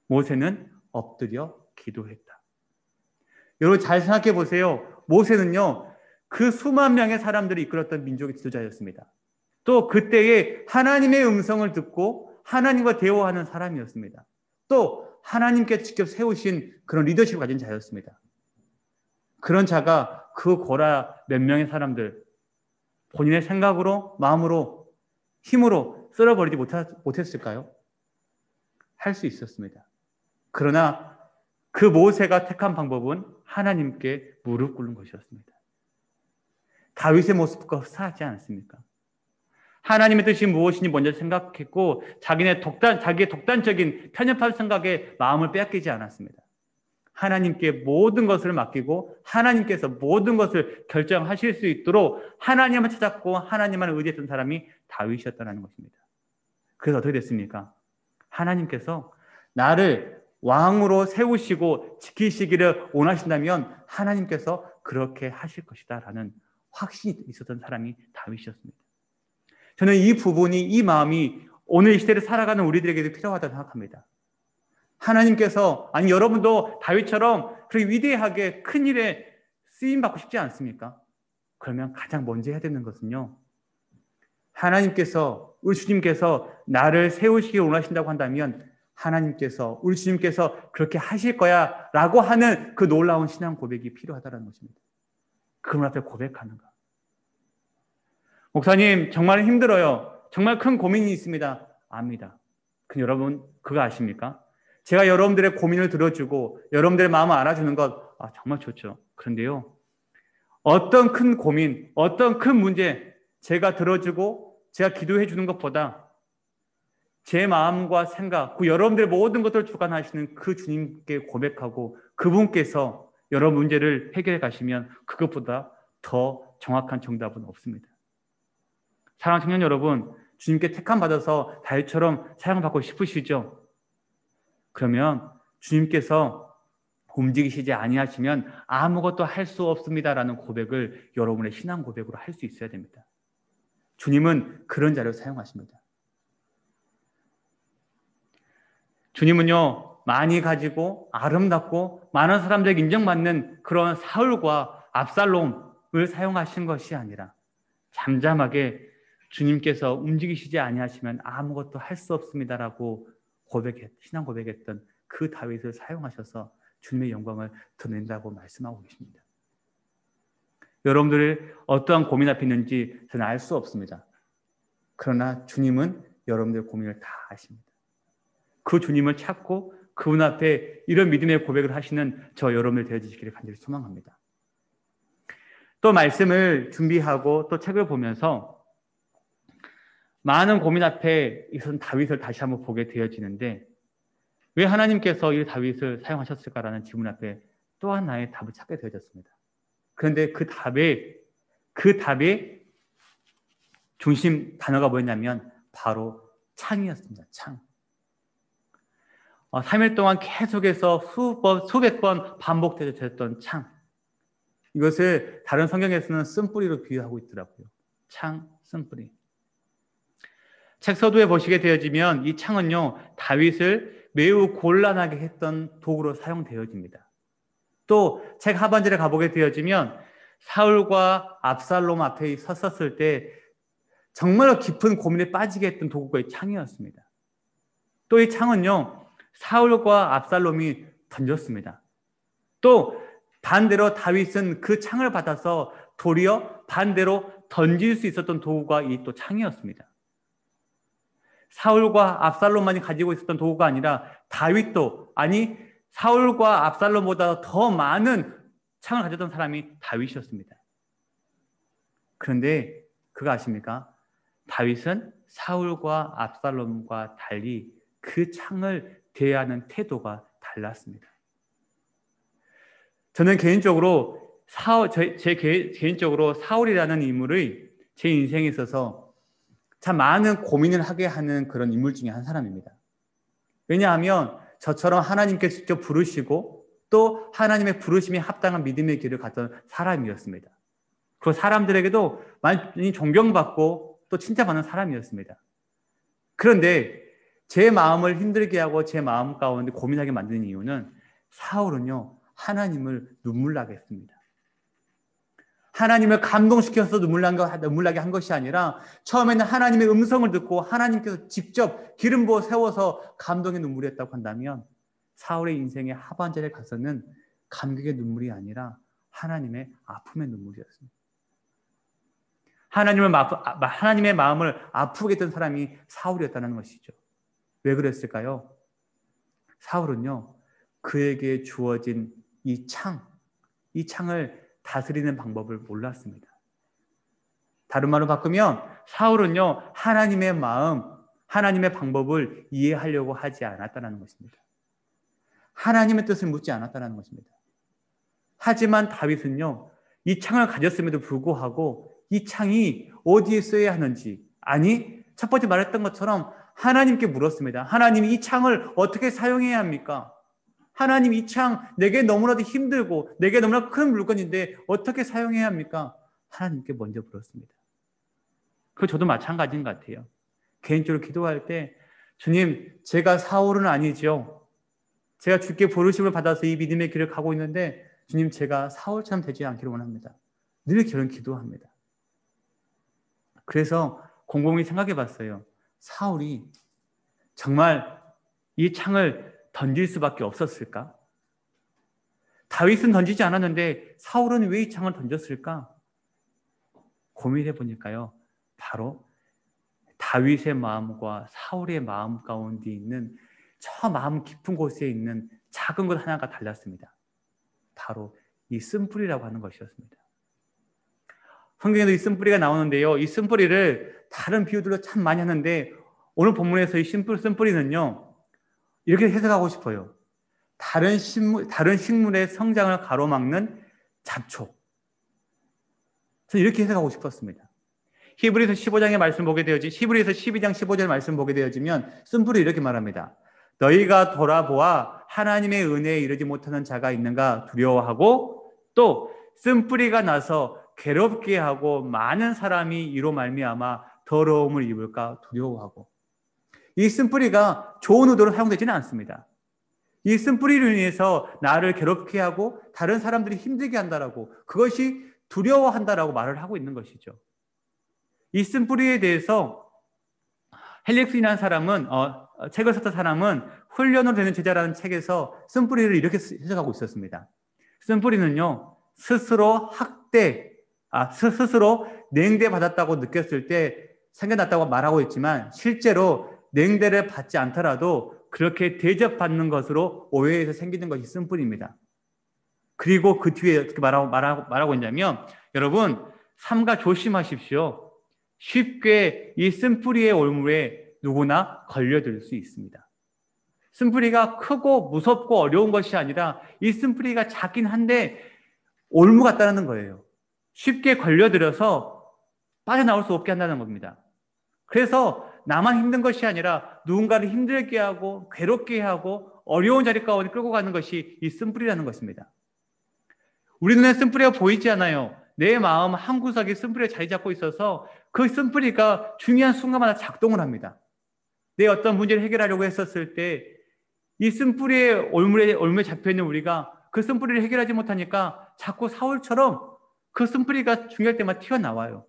모세는 엎드려 기도했다. 여러분 잘 생각해 보세요. 모세는요 그 수만 명의 사람들이 이끌었던 민족의 지도자였습니다. 또 그때에 하나님의 음성을 듣고 하나님과 대화하는 사람이었습니다. 또 하나님께 직접 세우신 그런 리더십을 가진 자였습니다. 그런 자가 그 고라 몇 명의 사람들 본인의 생각으로, 마음으로, 힘으로 쓸어버리지 못했을까요? 할 수 있었습니다. 그러나 그 모세가 택한 방법은 하나님께 무릎 꿇는 것이었습니다. 다윗의 모습과 흡사하지 않습니까? 하나님의 뜻이 무엇인지 먼저 생각했고 자기의 독단적인 편협한 생각에 마음을 빼앗기지 않았습니다. 하나님께 모든 것을 맡기고 하나님께서 모든 것을 결정하실 수 있도록 하나님을 찾았고 하나님만 의지했던 사람이 다윗이었다는 것입니다. 그래서 어떻게 됐습니까? 하나님께서 나를 왕으로 세우시고 지키시기를 원하신다면 하나님께서 그렇게 하실 것이다 라는 확신이 있었던 사람이 다윗이었습니다. 저는 이 부분이, 이 마음이 오늘 이 시대를 살아가는 우리들에게도 필요하다고 생각합니다. 하나님께서, 아니 여러분도 다윗처럼 그렇게 위대하게 큰 일에 쓰임받고 싶지 않습니까? 그러면 가장 먼저 해야 되는 것은요, 하나님께서, 우리 주님께서 나를 세우시길 원하신다고 한다면 하나님께서, 우리 주님께서 그렇게 하실 거야 라고 하는 그 놀라운 신앙 고백이 필요하다는 것입니다. 그분 앞에 고백하는 것. 목사님 정말 힘들어요. 정말 큰 고민이 있습니다. 압니다. 근데 여러분 그거 아십니까? 제가 여러분들의 고민을 들어주고 여러분들의 마음을 알아주는 것 정말 좋죠. 그런데요, 어떤 큰 고민, 어떤 큰 문제 제가 들어주고 제가 기도해 주는 것보다 제 마음과 생각, 그 여러분들의 모든 것들을 주관하시는 그 주님께 고백하고 그분께서 여러 문제를 해결해 가시면 그것보다 더 정확한 정답은 없습니다. 사랑하는 청년 여러분, 주님께 택함받아서 다윗처럼 사랑받고 싶으시죠? 그러면 주님께서 움직이시지 아니하시면 아무것도 할 수 없습니다라는 고백을 여러분의 신앙 고백으로 할 수 있어야 됩니다. 주님은 그런 자료를 사용하십니다. 주님은요, 많이 가지고 아름답고 많은 사람들에게 인정받는 그런 사울과 압살롬을 사용하신 것이 아니라 잠잠하게 주님께서 움직이시지 아니하시면 아무것도 할 수 없습니다라고 신앙 고백했던 그 다윗을 사용하셔서 주님의 영광을 드러낸다고 말씀하고 계십니다. 여러분들이 어떠한 고민 앞에 있는지 저는 알 수 없습니다. 그러나 주님은 여러분들의 고민을 다 아십니다. 그 주님을 찾고 그분 앞에 이런 믿음의 고백을 하시는 저 여러분들 되어주시기를 간절히 소망합니다. 또 말씀을 준비하고 또 책을 보면서 많은 고민 앞에 이선 다윗을 다시 한번 보게 되어지는데 왜 하나님께서 이 다윗을 사용하셨을까라는 질문 앞에 또 하나의 답을 찾게 되어졌습니다. 그런데 그 답의 중심 단어가 뭐였냐면 바로 창이었습니다. 창. 3일 동안 계속해서 수백 번 반복되었던 창. 이것을 다른 성경에서는 쓴뿌리로 비유하고 있더라고요. 창, 쓴뿌리. 책 서두에 보시게 되어지면 이 창은요, 다윗을 매우 곤란하게 했던 도구로 사용되어집니다. 또 책 하반절에 가보게 되어지면 사울과 압살롬 앞에 섰었을 때 정말로 깊은 고민에 빠지게 했던 도구가 이 창이었습니다. 또 이 창은요, 사울과 압살롬이 던졌습니다. 또 반대로 다윗은 그 창을 받아서 도리어 반대로 던질 수 있었던 도구가 이 또 창이었습니다. 사울과 압살롬만이 가지고 있었던 도구가 아니라 다윗도, 아니 사울과 압살롬보다 더 많은 창을 가졌던 사람이 다윗이었습니다. 그런데 그거 아십니까? 다윗은 사울과 압살롬과 달리 그 창을 대하는 태도가 달랐습니다. 저는 개인적으로 개인적으로 사울이라는 인물의 제 인생에 있어서 참 많은 고민을 하게 하는 그런 인물 중에 한 사람입니다. 왜냐하면 저처럼 하나님께서 직접 부르시고 또 하나님의 부르심에 합당한 믿음의 길을 갔던 사람이었습니다. 그 사람들에게도 많이 존경받고 또 칭찬받는 사람이었습니다. 그런데 제 마음을 힘들게 하고 제 마음 가운데 고민하게 만드는 이유는 사울은요, 하나님을 눈물나게 했습니다. 하나님을 감동시켜서 눈물나게 한 것이 아니라 처음에는 하나님의 음성을 듣고 하나님께서 직접 기름 부어 세워서 감동의 눈물이 었다고 한다면 사울의 인생의 하반절에 가서는 감격의 눈물이 아니라 하나님의 아픔의 눈물이었습니다. 하나님의 마음을 아프게 했던 사람이 사울이었다는 것이죠. 왜 그랬을까요? 사울은요, 그에게 주어진 이 창을 다스리는 방법을 몰랐습니다. 다른 말로 바꾸면 사울은요, 하나님의 마음, 하나님의 방법을 이해하려고 하지 않았다는 것입니다. 하나님의 뜻을 묻지 않았다는 것입니다. 하지만 다윗은요, 이 창을 가졌음에도 불구하고 이 창이 어디에 써야 하는지, 아니 첫 번째 말했던 것처럼 하나님께 물었습니다. 하나님, 이 창을 어떻게 사용해야 합니까? 하나님, 이 창 내게 너무나도 힘들고 내게 너무나 큰 물건인데 어떻게 사용해야 합니까? 하나님께 먼저 물었습니다. 그 저도 마찬가지인 것 같아요. 개인적으로 기도할 때 주님, 제가 사울은 아니죠. 제가 주께 부르심을 받아서 이 믿음의 길을 가고 있는데 주님, 제가 사울처럼 되지 않기를 원합니다. 늘 그런 기도합니다. 그래서 곰곰이 생각해 봤어요. 사울이 정말 이 창을 던질 수밖에 없었을까? 다윗은 던지지 않았는데 사울은 왜 이 창을 던졌을까? 고민해 보니까요, 바로 다윗의 마음과 사울의 마음 가운데 있는 저 마음 깊은 곳에 있는 작은 것 하나가 달랐습니다. 바로 이 쓴뿌리라고 하는 것이었습니다. 성경에도 이 쓴뿌리가 나오는데요, 이 쓴뿌리를 다른 비유들로 참 많이 하는데 오늘 본문에서 이 쓴뿌리는요, 이렇게 해석하고 싶어요. 다른 식물의 성장을 가로막는 잡초. 저는 이렇게 해석하고 싶었습니다. 히브리서 15장의 말씀 보게 되어지, 히브리서 12장 15절 말씀 보게 되어지면 쓴뿌리 이렇게 말합니다. 너희가 돌아보아 하나님의 은혜에 이르지 못하는 자가 있는가 두려워하고, 또 쓴뿌리가 나서 괴롭게 하고 많은 사람이 이로 말미암아 더러움을 입을까 두려워하고. 이 쓴뿌리가 좋은 의도로 사용되지는 않습니다. 이 쓴뿌리로 인해서 나를 괴롭게 하고 다른 사람들이 힘들게 한다라고, 그것이 두려워한다라고 말을 하고 있는 것이죠. 이 쓴뿌리에 대해서 헬릭슨이라는 사람은 책을 썼던 사람은 훈련으로 되는 제자라는 책에서 쓴뿌리를 이렇게 해석하고 있었습니다. 쓴뿌리는요, 스스로 냉대받았다고 느꼈을 때 생겨났다고 말하고 있지만, 실제로 냉대를 받지 않더라도 그렇게 대접받는 것으로 오해해서 생기는 것이 쓴뿌리입니다. 그리고 그 뒤에 어떻게 말하고 있냐면, 여러분, 삼가 조심하십시오. 쉽게 이 쓴뿌리의 올무에 누구나 걸려들 수 있습니다. 쓴뿌리가 크고 무섭고 어려운 것이 아니라 이 쓴뿌리가 작긴 한데 올무 같다는 거예요. 쉽게 걸려들어서 빠져나올 수 없게 한다는 겁니다. 그래서 나만 힘든 것이 아니라 누군가를 힘들게 하고 괴롭게 하고 어려운 자리 가운데 끌고 가는 것이 이 쓴뿌리라는 것입니다. 우리 눈에 쓴뿌리가 보이지 않아요. 내 마음 한구석에 쓴뿌리가 자리 잡고 있어서 그 쓴뿌리가 중요한 순간마다 작동을 합니다. 내 어떤 문제를 해결하려고 했었을 때 이 쓴뿌리의 올무에 잡혀있는 우리가 그 쓴뿌리를 해결하지 못하니까 자꾸 사울처럼 그 쓴뿌리가 중요할 때마다 튀어나와요.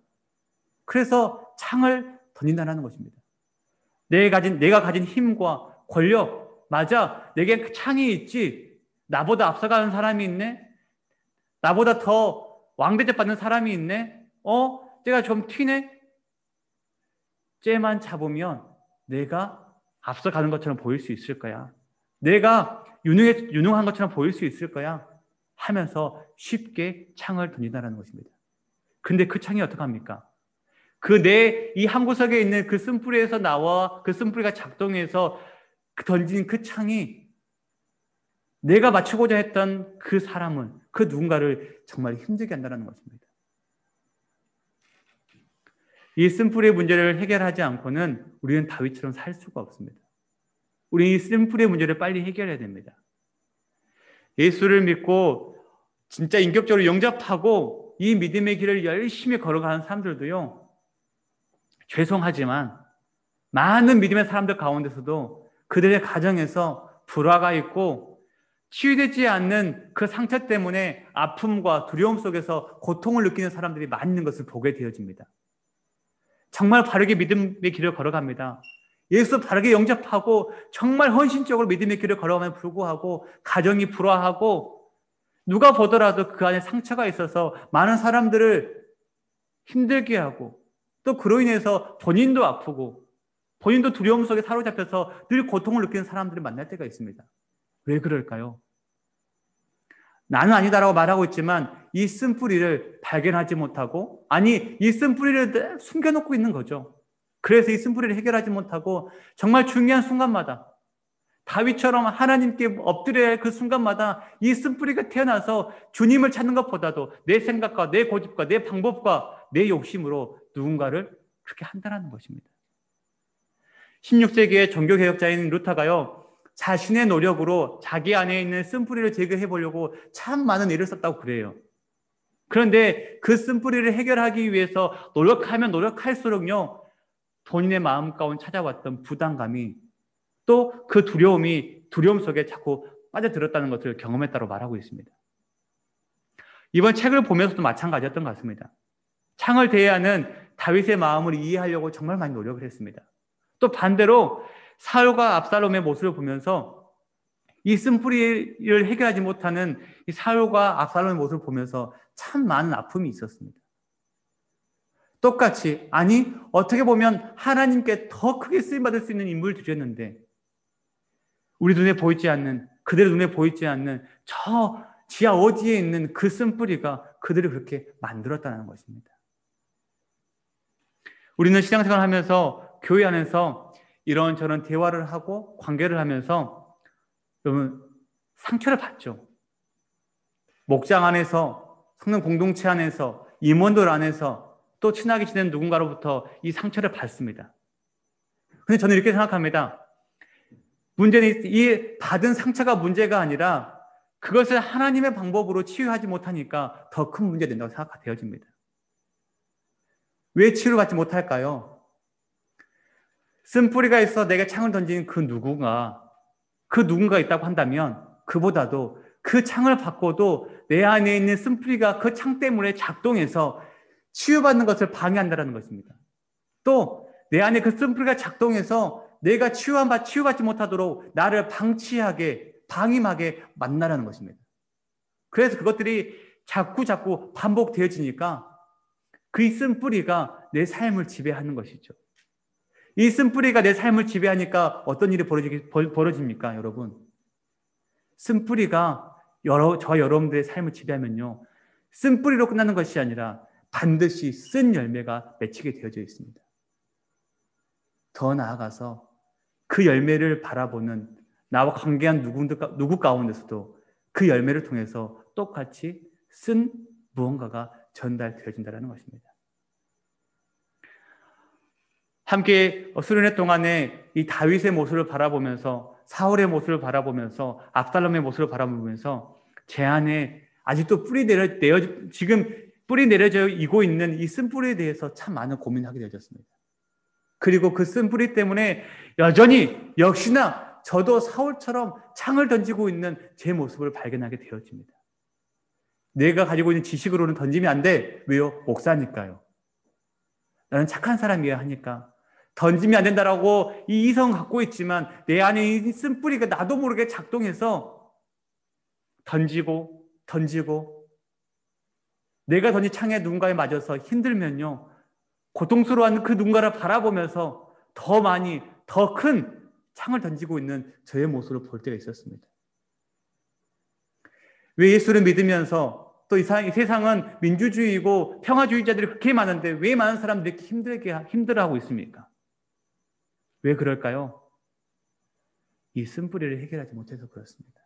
그래서 창을 던진다는 것입니다. 내가 가진 힘과 권력, 맞아, 내게 창이 있지, 나보다 앞서가는 사람이 있네, 나보다 더 왕대접 받는 사람이 있네, 내가 좀 튀네, 쟤만 잡으면 내가 앞서가는 것처럼 보일 수 있을 거야, 내가 유능한 것처럼 보일 수 있을 거야 하면서 쉽게 창을 던진다는 것입니다. 근데 그 창이 어떡합니까? 이 한 구석에 있는 그 쓴뿌리에서 나와 그 쓴뿌리가 작동해서 던진 그 창이 내가 맞추고자 했던 그 사람은, 그 누군가를 정말 힘들게 한다는 것입니다. 이 쓴뿌리의 문제를 해결하지 않고는 우리는 다윗처럼 살 수가 없습니다. 우리는 이 쓴뿌리의 문제를 빨리 해결해야 됩니다. 예수를 믿고 진짜 인격적으로 영접하고 이 믿음의 길을 열심히 걸어가는 사람들도요, 죄송하지만 많은 믿음의 사람들 가운데서도 그들의 가정에서 불화가 있고 치유되지 않는 그 상처 때문에 아픔과 두려움 속에서 고통을 느끼는 사람들이 많이 있는 것을 보게 되어집니다. 정말 바르게 믿음의 길을 걸어갑니다. 예수 바르게 영접하고 정말 헌신적으로 믿음의 길을 걸어가면 불구하고 가정이 불화하고 누가 보더라도 그 안에 상처가 있어서 많은 사람들을 힘들게 하고, 또 그로 인해서 본인도 아프고 본인도 두려움 속에 사로잡혀서 늘 고통을 느끼는 사람들을 만날 때가 있습니다. 왜 그럴까요? 나는 아니다라고 말하고 있지만 이 쓴뿌리를 발견하지 못하고, 아니, 이 쓴뿌리를 숨겨놓고 있는 거죠. 그래서 이 쓴뿌리를 해결하지 못하고 정말 중요한 순간마다 다윗처럼 하나님께 엎드려야 할 그 순간마다 이 쓴뿌리가 태어나서 주님을 찾는 것보다도 내 생각과 내 고집과 내 방법과 내 욕심으로 누군가를 그렇게 한다는 것입니다. 16세기의 종교개혁자인 루터가요, 자신의 노력으로 자기 안에 있는 쓴뿌리를 제거해 보려고 참 많은 애를 썼다고 그래요. 그런데 그 쓴뿌리를 해결하기 위해서 노력하면 노력할수록요, 본인의 마음 가운데 찾아왔던 부담감이, 또 그 두려움 속에 자꾸 빠져들었다는 것을 경험했다고 말하고 있습니다. 이번 책을 보면서도 마찬가지였던 것 같습니다. 창을 대하는 다윗의 마음을 이해하려고 정말 많이 노력을 했습니다. 또 반대로 사울과 압살롬의 모습을 보면서 이 쓴뿌리를 해결하지 못하는 이 사울과 압살롬의 모습을 보면서 참 많은 아픔이 있었습니다. 똑같이, 아니, 어떻게 보면 하나님께 더 크게 쓰임받을 수 있는 인물들이었는데 우리 눈에 보이지 않는, 그들의 눈에 보이지 않는 저 지하 어디에 있는 그 쓴뿌리가 그들을 그렇게 만들었다는 것입니다. 우리는 신앙생활을 하면서 교회 안에서 이런저런 대화를 하고 관계를 하면서 여러분 상처를 받죠. 목장 안에서, 성령 공동체 안에서, 임원들 안에서, 또 친하게 지내는 누군가로부터 이 상처를 받습니다. 근데 저는 이렇게 생각합니다. 문제는 이 받은 상처가 문제가 아니라 그것을 하나님의 방법으로 치유하지 못하니까 더 큰 문제가 된다고 생각되어집니다. 왜 치유를 받지 못할까요? 쓴뿌리가 있어 내가 창을 던지는 그 누군가 있다고 한다면 그보다도 그 창을 받고도 내 안에 있는 쓴뿌리가 그 창 때문에 작동해서 치유받는 것을 방해한다는 것입니다. 또 내 안에 그 쓴뿌리가 작동해서 내가 치유받지 못하도록 나를 방임하게 만나라는 것입니다. 그래서 그것들이 자꾸 반복되어지니까 그 쓴뿌리가 내 삶을 지배하는 것이죠. 이 쓴뿌리가 내 삶을 지배하니까 어떤 일이 벌어집니까, 여러분? 쓴뿌리가 여러분들의 삶을 지배하면요, 쓴뿌리로 끝나는 것이 아니라 반드시 쓴 열매가 맺히게 되어져 있습니다. 더 나아가서 그 열매를 바라보는 나와 관계한 누구 가운데서도 그 열매를 통해서 똑같이 쓴 무언가가 전달되어진다는 것입니다. 함께 수련회 동안에 이 다윗의 모습을 바라보면서, 사울의 모습을 바라보면서, 압살롬의 모습을 바라보면서 제 안에 아직도 지금 뿌리 내려져 이고 있는 이 쓴뿌리에 대해서 참 많은 고민하게 되어졌습니다. 그리고 그 쓴뿌리 때문에 여전히 역시나 저도 사울처럼 창을 던지고 있는 제 모습을 발견하게 되어집니다. 내가 가지고 있는 지식으로는 던지면 안 돼. 왜요? 목사니까요. 나는 착한 사람이어야 하니까. 던지면 안 된다라고 이 이성을 갖고 있지만 내 안에 이 쓴뿌리가 나도 모르게 작동해서 던지고 내가 던진 창에 누군가에 맞아서 힘들면요, 고통스러워하는 그 누군가를 바라보면서 더 큰 창을 던지고 있는 저의 모습을 볼 때가 있었습니다. 왜 예수를 믿으면서 또 이 세상은 민주주의이고 평화주의자들이 그렇게 많은데 왜 많은 사람들이 힘들어하고 있습니까? 왜 그럴까요? 이 쓴뿌리를 해결하지 못해서 그렇습니다.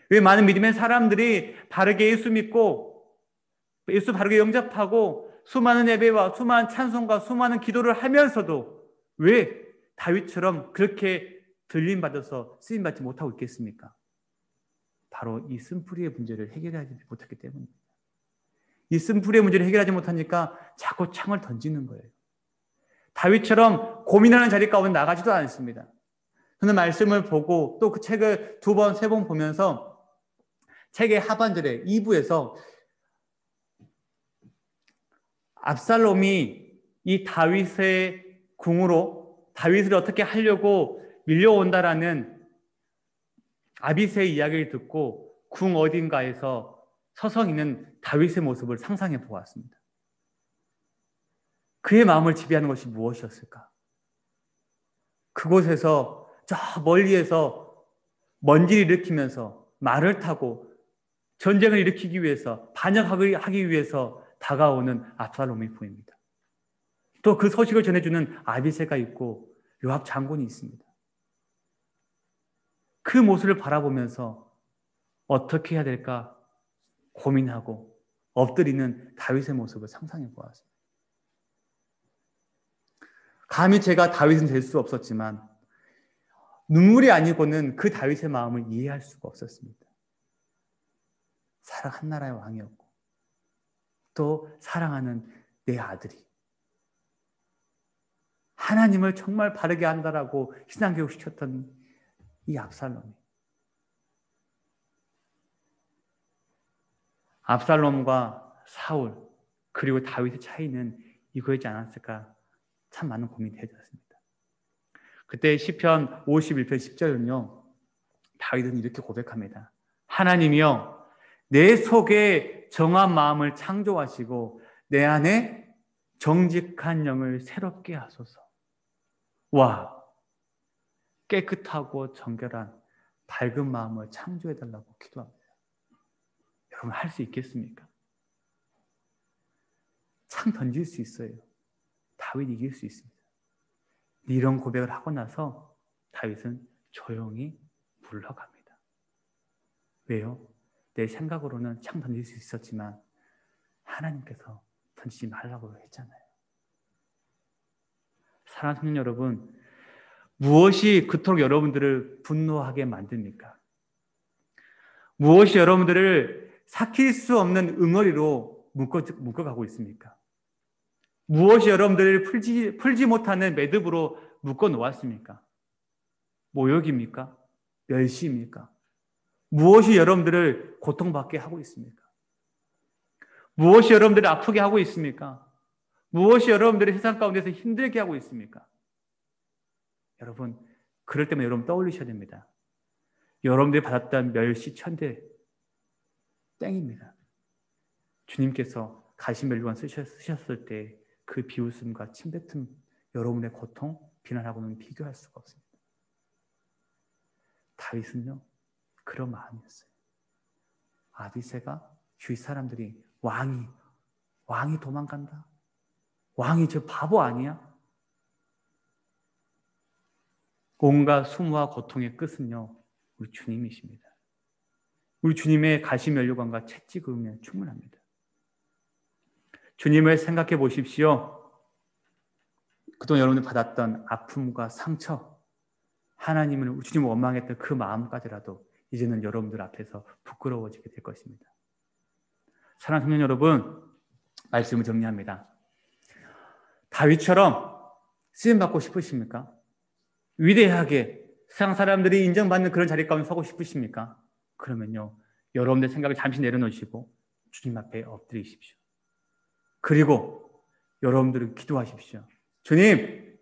왜 많은 믿음의 사람들이 바르게 예수 믿고 예수 바르게 영접하고 수많은 예배와 수많은 찬송과 수많은 기도를 하면서도 왜 다윗처럼 그렇게 들림받아서 쓰임받지 못하고 있겠습니까? 바로 이 쓴뿌리의 문제를 해결하지 못했기 때문입니다. 이 쓴뿌리의 문제를 해결하지 못하니까 자꾸 창을 던지는 거예요. 다윗처럼 고민하는 자리 가운데 나가지도 않습니다. 저는 말씀을 보고 또 그 책을 2번, 3번 보면서 책의 하반절에 2부에서 압살롬이 이 다윗의 궁으로 다윗을 어떻게 하려고 밀려온다라는 아비새의 이야기를 듣고 궁 어딘가에서 서성 있는 다윗의 모습을 상상해 보았습니다. 그의 마음을 지배하는 것이 무엇이었을까? 그곳에서 저 멀리에서 먼지를 일으키면서 말을 타고 전쟁을 일으키기 위해서 반역하기 위해서 다가오는 압살롬이 보입니다. 또 그 소식을 전해주는 아비새가 있고 요압 장군이 있습니다. 그 모습을 바라보면서 어떻게 해야 될까 고민하고 엎드리는 다윗의 모습을 상상해 보았습니다. 감히 제가 다윗은 될 수 없었지만 눈물이 아니고는 그 다윗의 마음을 이해할 수가 없었습니다. 사랑 한 나라의 왕이었고 또 사랑하는 내 아들이 하나님을 정말 바르게 한다라고 신앙교육 시켰던 이 압살롬이 압살롬과 사울 그리고 다윗의 차이는 이거였지 않았을까 참 많은 고민이 되어졌습니다. 그때 시편 51편 10절은요 다윗은 이렇게 고백합니다. 하나님이여 내 속에 정한 마음을 창조하시고 내 안에 정직한 영을 새롭게 하소서. 와, 깨끗하고 정결한 밝은 마음을 창조해달라고 기도합니다. 여러분 할 수 있겠습니까? 창 던질 수 있어요. 다윗 이길 수 있습니다. 이런 고백을 하고 나서 다윗은 조용히 물러갑니다. 왜요? 내 생각으로는 창 던질 수 있었지만 하나님께서 던지지 말라고 했잖아요. 사랑하는 성도 여러분, 무엇이 그토록 여러분들을 분노하게 만듭니까? 무엇이 여러분들을 삭힐 수 없는 응어리로 묶어가고 있습니까? 무엇이 여러분들을 풀지 못하는 매듭으로 묶어 놓았습니까? 모욕입니까? 멸시입니까? 무엇이 여러분들을 고통받게 하고 있습니까? 무엇이 여러분들을 아프게 하고 있습니까? 무엇이 여러분들을 세상 가운데서 힘들게 하고 있습니까? 여러분, 그럴 때만 여러분 떠올리셔야 됩니다. 여러분들이 받았던 멸시, 천대 땡입니다. 주님께서 가시멜로만 쓰셨을 때 그 비웃음과 침뱉음, 여러분의 고통, 비난하고는 비교할 수가 없습니다. 다윗은요, 그런 마음이었어요. 아비새가 주위 사람들이 왕이 도망간다. 왕이 저 바보 아니야? 온갖 수모와 고통의 끝은요, 우리 주님이십니다. 우리 주님의 가시면류관과 채찍으면 충분합니다. 주님을 생각해 보십시오. 그동안 여러분이 받았던 아픔과 상처, 하나님을 우리 주님을 원망했던 그 마음까지라도 이제는 여러분들 앞에서 부끄러워지게 될 것입니다. 사랑하는 청년 여러분, 말씀을 정리합니다. 다윗처럼 쓰임받고 싶으십니까? 위대하게 세상 사람들이 인정받는 그런 자리 가운데 서고 싶으십니까? 그러면요, 여러분들 생각을 잠시 내려놓으시고 주님 앞에 엎드리십시오. 그리고 여러분들은 기도하십시오. 주님,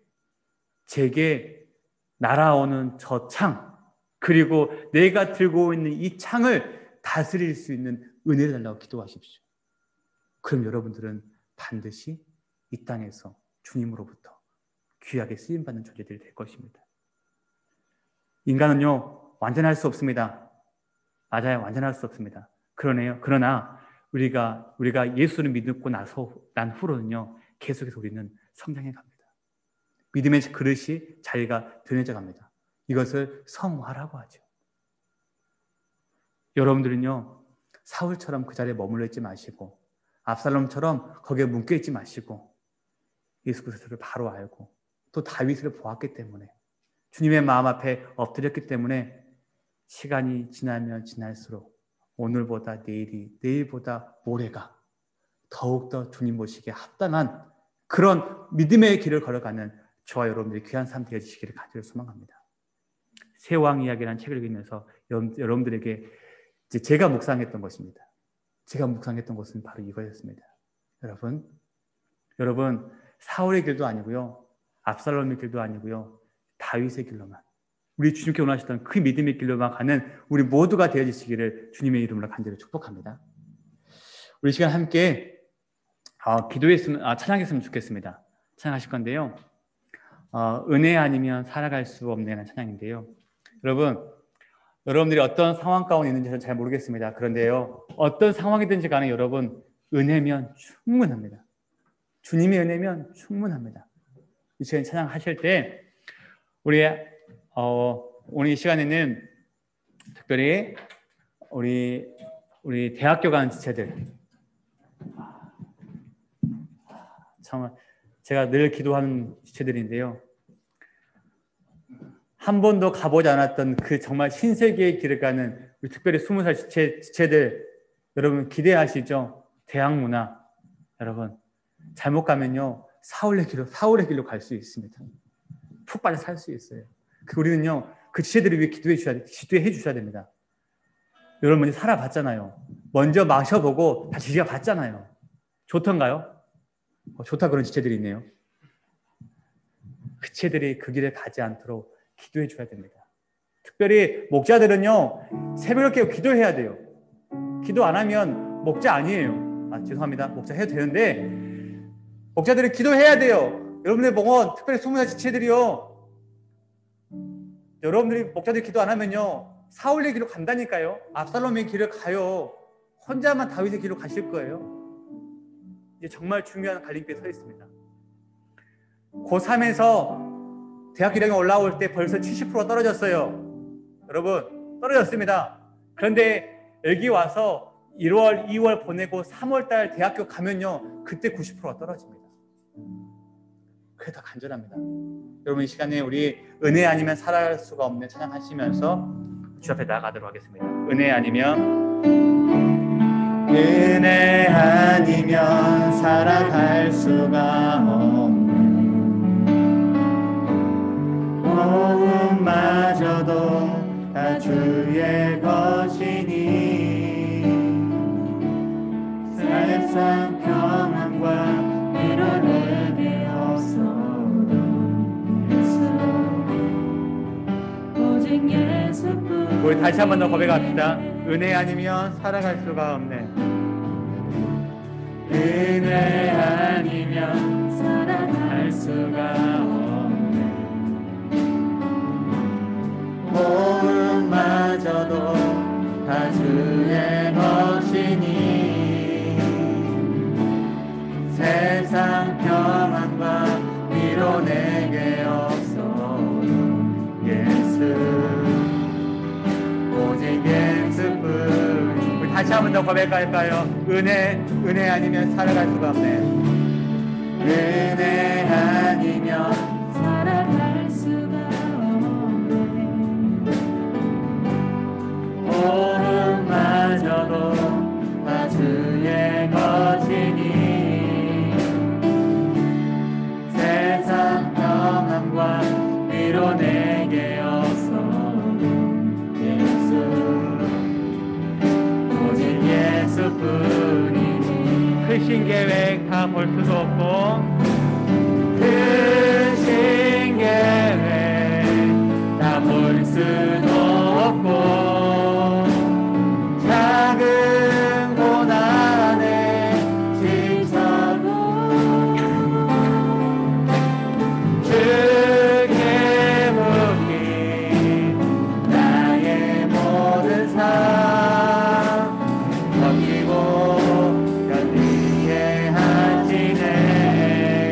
제게 날아오는 저 창, 그리고 내가 들고 있는 이 창을 다스릴 수 있는 은혜를 달라고 기도하십시오. 그럼 여러분들은 반드시 이 땅에서 주님으로부터 귀하게 쓰임받는 존재들이 될 것입니다. 인간은요, 완전할 수 없습니다. 맞아요, 완전할 수 없습니다. 그러나 우리가 예수를 믿고 난 후로는요, 계속해서 우리는 성장해 갑니다. 믿음의 그릇이 자리가 드러져 갑니다. 이것을 성화라고 하죠. 여러분들은요, 사울처럼 그 자리에 머물러 있지 마시고, 압살롬처럼 거기에 묶여 있지 마시고, 예수 그리스도를 바로 알고 또 다윗을 보았기 때문에, 주님의 마음 앞에 엎드렸기 때문에 시간이 지나면 지날수록 오늘보다 내일이, 내일보다 모레가 더욱더 주님 보시기에 합당한 그런 믿음의 길을 걸어가는 저와 여러분들의 귀한 삶 되어지시기를 간절히 소망합니다. 새 왕 이야기라는 책을 읽으면서 여러분들에게 이제 제가 묵상했던 것입니다. 제가 묵상했던 것은 바로 이거였습니다. 여러분, 사울의 길도 아니고요, 압살롬의 길도 아니고요, 다윗의 길로만, 우리 주님께 원하셨던 그 믿음의 길로만 가는 우리 모두가 되어지시기를 주님의 이름으로 간절히 축복합니다. 우리 시간 함께 찬양했으면 좋겠습니다. 찬양하실 건데요, 은혜 아니면 살아갈 수 없는 찬양인데요. 여러분들이 어떤 상황 가운데 있는지 저는 잘 모르겠습니다. 그런데요, 어떤 상황이든지 간에 여러분, 은혜면 충분합니다. 주님의 은혜면 충분합니다. 이 시간 찬양하실 때 오늘 이 시간에는 특별히 우리 대학교 간 지체들, 정말 제가 늘 기도하는 지체들인데요, 한 번도 가보지 않았던 그 정말 신세계의 길을 가는 우리 특별히 20살 지체들, 여러분 기대하시죠? 대학 문화, 여러분 잘못 가면요, 사울의 길로 갈 수 있습니다. 푹 빠져 살 수 있어요. 우리는요, 그 지체들을 위해 기도해 주셔야 됩니다. 여러분 먼저 살아봤잖아요. 먼저 마셔보고 다 지지가 봤잖아요. 좋던가요? 좋다 그런 지체들이 있네요. 그 지체들이 그 길에 가지 않도록 기도해 줘야 됩니다. 특별히 목자들은요, 새벽에 기도해야 돼요. 기도 안 하면 목자 아니에요. 죄송합니다. 목자 해도 되는데 목자들은 기도해야 돼요. 여러분의 몽원, 특별히 20살 지체들이요, 여러분들이 목자들이 기도 안 하면요, 사울의 길로 간다니까요. 압살롬의 길을 가요. 혼자만 다윗의 길로 가실 거예요. 이제 정말 중요한 갈림길에 서 있습니다. 고3에서 대학 1학년 올라올 때 벌써 70%가 떨어졌어요. 여러분, 떨어졌습니다. 그런데 여기 와서 1월, 2월 보내고 3월 달 대학교 가면요, 그때 90%가 떨어집니다. 그게 더 간절합니다. 여러분 이 시간에 우리 은혜 아니면 살아갈 수가 없는 찬양하시면서 주 앞에 나가도록 하겠습니다. 은혜 아니면 살아갈 수가 없네. 모험마저도 다 주의 것이니 세상 평안과 위로 내게 없어도 오직 예수뿐. 우리 다시 한 번 더 고백합시다. 은혜 아니면 살아갈 수가 없네. 은혜 아니면 살아갈 수가 없네. 모험마저도 다 주의 것이니 세상 평안과 위로 내게 없어도 예수 오직 예수뿐. 우리 다시 한 번 더 고백할까요? 은혜 아니면 살아갈 수가 없네. 은혜 아니면 살아갈 수가 없네. 모험마저도 다 주의 것이니 세상 평안과 위로 내게 없어도 예수 오직 예수뿐이니. 크신 계획 다 볼 수도 없고 크신 계획 다 볼 수도 없고 작은 고난에 지쳐도 주께 묶인 나의 모든 삶 버티고 견디게 하시네.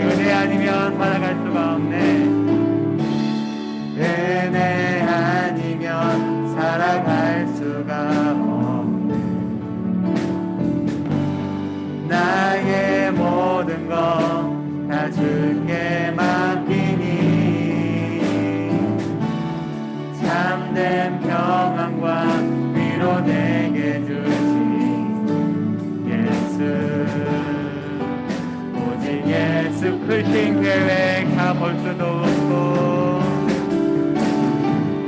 은혜 아니면 살아갈 수가 없네. 은혜 아니면 살아갈 수가 없네. 나의 모든 것 다 주께 맡기니 참된 평안과 위로 내게 주신 예수 오직 예수. 크신 계획 다 볼 수도 없고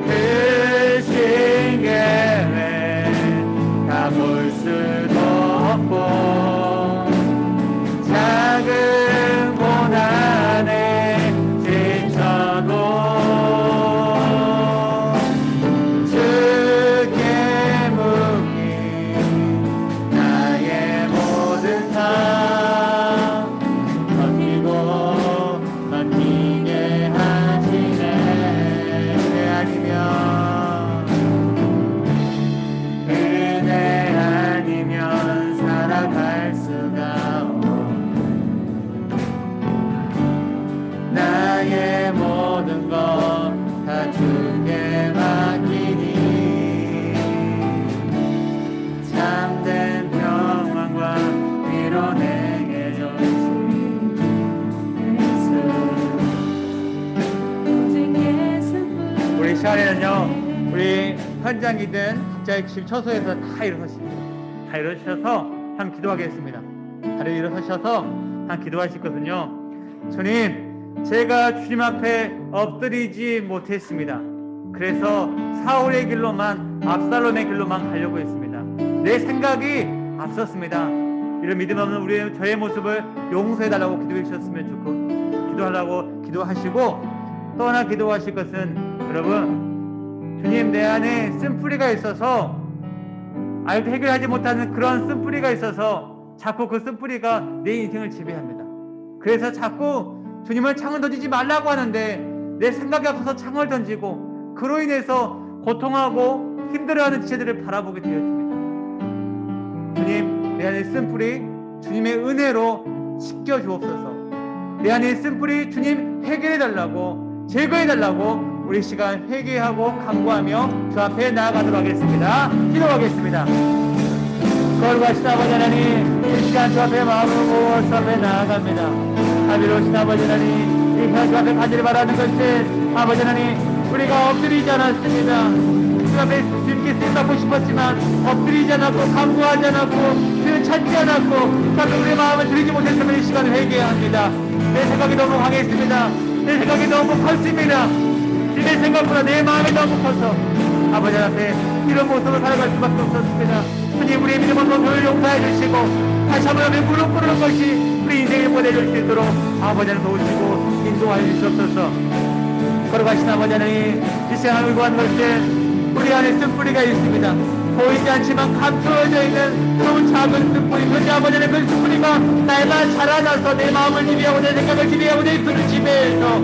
크신 계획 다 볼 수도 없고 작은 고난에 지쳐도 주께 묶인 나의 모든 삶 버티고 견디게 하시네. 은혜 아니면 살아갈 수가 없네. 나의 모든 것 다 주께 맡기니 참된 평안과 위로 내게 주신 예수. 우리 시간에는요 우리 현장이든 각자의 집 처소에서 다 일어서십니다. 다 일어서셔서 한 기도하겠습니다. 다리 일어서셔서 한 기도하실 것은요. 주님, 제가 주님 앞에 엎드리지 못했습니다. 그래서 사울의 길로만, 압살롬의 길로만 가려고 했습니다. 내 생각이 앞섰습니다. 이런 믿음 없는 우리의 저의 모습을 용서해달라고 기도해 주셨으면 좋고 기도하라고 기도하시고 또 하나 기도하실 것은 여러분, 주님 내 안에 쓴뿌리가 있어서 아직도 해결하지 못하는 그런 쓴뿌리가 있어서 자꾸 그 쓴뿌리가 내 인생을 지배합니다. 그래서 자꾸 주님은 창을 던지지 말라고 하는데 내 생각이 앞서서 창을 던지고 그로 인해서 고통하고 힘들어하는 지체들을 바라보게 되었습니다. 주님, 내 안에 쓴뿌리 주님의 은혜로 씻겨 주옵소서. 내 안에 쓴뿌리 주님 해결해달라고, 제거해달라고 우리 시간 회개하고 간구하며 주 앞에 나아가도록 하겠습니다. 기도하겠습니다. 거룩하신 아버지 하나님, 이 시간 주 앞에 마음을 모아 주 앞에 나아갑니다. 자비로우신 아버지 하나님, 이 주 앞에 간절히 바라는 것은 아버지 하나님 우리가 엎드리지 않았습니다. 주 앞에 주님께 쓰임받고 싶었지만 엎드리지 않았고 간구하지 않았고 주를 찾지 않았고 자꾸 우리의 마음을 드리지 못했으면 이 시간을 회개해야 합니다. 내 생각이 너무 강했습니다. 내 생각이 너무 컸습니다. 내 생각보다 내 마음이 너무 커서 아버지 앞에 이런 모습으로 살아갈 수밖에 없었습니다. 주님 우리의 믿음을 늘 용서해 주시고 다시 한번 앞에 무릎 꿇는 것이 우리 인생을 보내줄 수 있도록 아버지 하나님 도우시고 인도하여 주시옵소서. 걸어가신 아버지 하나님 이 세상을 구한 것은 우리 안에 쓴뿌리가 있습니다. 보이지 않지만 감추어져 있는 너무 작은 쓴뿌리 그런데 아버지 하나님 그 쓴뿌리가 날마다 자라나서 내 마음을 지배하고 내 생각을 지배하고 내 입술을 지배해서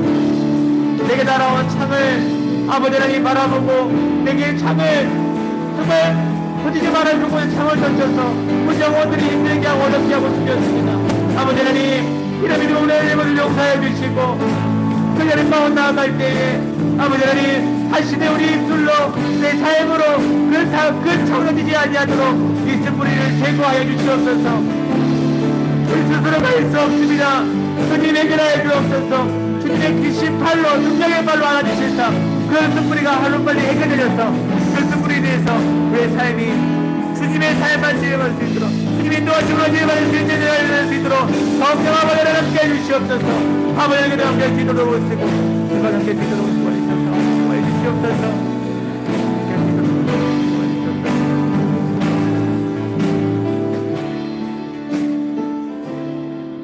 내게 날아온 창을 아버지 하나님 바라보고 내게 창을 정말 터지지 말아주고 창을 던져서 우리 영혼들이 힘들게 하고 어렵게 하고 숨겼습니다. 아버지 하나님 이런 믿음으로 내 영혼을 용서해 주시고 그 여름 마음 나아갈 때에 아버지 하나님 다시 내 우리 입술로 내 삶으로 그 창을 던지지 아니하도록 이 쓴뿌리를 제거하여 주시옵소서. 우리 스스로가 할 수 없습니다. 주님 해결하여 주옵소서. 주님의 귀신 팔로 능력의 팔로 안아주실사 그런 쓴뿌리가 하루빨리 해결되어서 그 쓴뿌리에 대해서 우리의 삶이 주님의 삶만 지어갈 수 있도록 주님의 인도하심으로 지어갈 수 있도록 성령 아버지를 함께 해주시옵소서. 아버지에게 함께 할 수 있도록 오시고 주가 함께 할 수 있도록 도와주셔서 도와주시옵소서.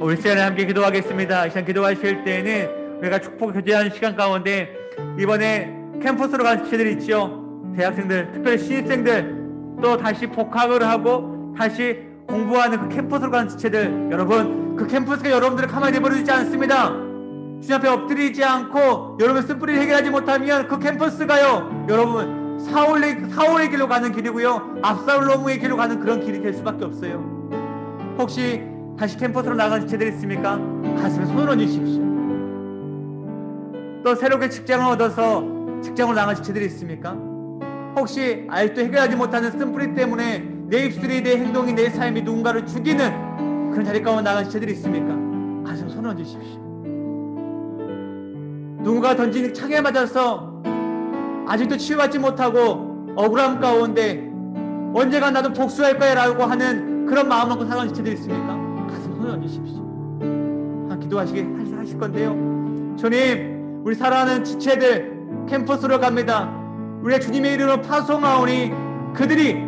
우리 시간에 함께 기도하겠습니다. 이 시간 기도하실 때에는 우리가 축복 교제하는 시간 가운데 이번에 캠퍼스로 간 지체들이 있죠. 대학생들, 특별히 신입생들 또 다시 복학을 하고 다시 공부하는 그 캠퍼스로 가는 지체들 여러분 그 캠퍼스가 여러분들을 가만히 내버려두지 않습니다. 주님 앞에 엎드리지 않고 여러분 쓴뿌리를 해결하지 못하면 그 캠퍼스가요 여러분 사울의 길로 가는 길이고요 압살롬의 길로 가는 그런 길이 될 수밖에 없어요. 혹시 다시 캠퍼스로 나간 지체들 있습니까? 가슴에 손을 얹으십시오. 또 새롭게 직장을 얻어서 직장으로 나간 지체들이 있습니까? 혹시 아직도 해결하지 못하는 쓴뿌리 때문에 내 입술이 내 행동이 내 삶이 누군가를 죽이는 그런 자리 가운데 나간 지체들이 있습니까? 가슴에 손을 얹으십시오. 누군가 던진 창에 맞아서 아직도 치유받지 못하고 억울함 가운데 언제가 나도 복수할 거야 라고 하는 그런 마음 먹고 살아가는 지체들이 있습니까? 가슴에 손을 얹으십시오. 하실 건데요. 주님 우리 사랑하는 지체들 캠퍼스로 갑니다. 우리가 주님의 이름으로 파송하오니 그들이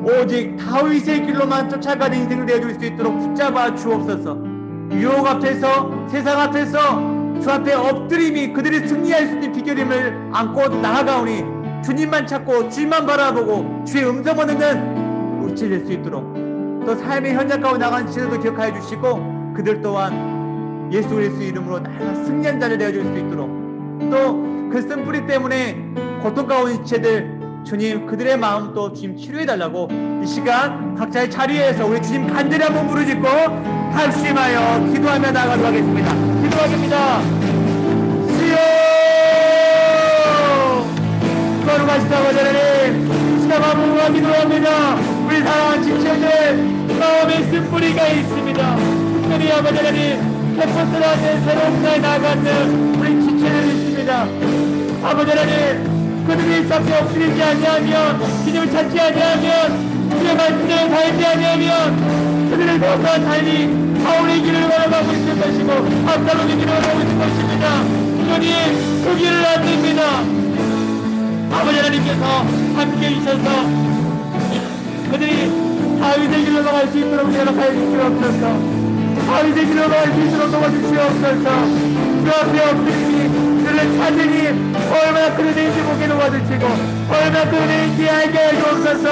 오직 다윗의 길로만 쫓아가는 인생을 내어줄 수 있도록 붙잡아 주옵소서. 유혹 앞에서 세상 앞에서 주 앞에 엎드림이 그들이 승리할 수 있는 비결임을 안고 나아가오니 주님만 찾고 주님만 바라보고 주의 음성을 듣는 우리 될 수 있도록 또 삶의 현장 가운데 나가는 지체들도 기억하여 주시고 그들 또한 예수 그리스도의 이름으로 나아가 승리한 자를 내어줄 수 있도록 또 그 쓴뿌리 때문에 고통 가운데 지체들 주님 그들의 마음도 주님 치료해달라고 이 시간 각자의 자리에서 우리 주님 간절히 한번 부르짖고 합심하여 기도하며 나가도록 하겠습니다. 기도하겠습니다. 주여 거룩하신 아버지 하나님 시간 한번 기도합니다. 우리 사랑하는 지체들 마음에 쓴뿌리가 있습니다. 특별히 아버지 하나님 캠퍼스라는 새로운 나라에 나가는 우리 지체들이 있습니다. 아버지 하나님 그들이 주 앞에 엎드리지 아니하면 주님을 찾지 아니하면 주의 말씀을 살지 아니하면 그들의 더욱더 달리 사울의 길을 걸어가고 있을 것이고 압살롬의 길을 걸어가고 있을 것입니다. 주님 그 길을 안 됩니다. 아버지 하나님께서 함께 해주셔서 그들이 다윗의 길로 나갈 수 있도록 연락하여 주시옵소서. 다윗의 길로 나갈 수 있도록 도와주시옵소서. 그 앞에 엎드림이 그를 찾으니 얼마나 그들의 지목에 도와주시고 얼마나 그들의 기하게 하여 주옵소서.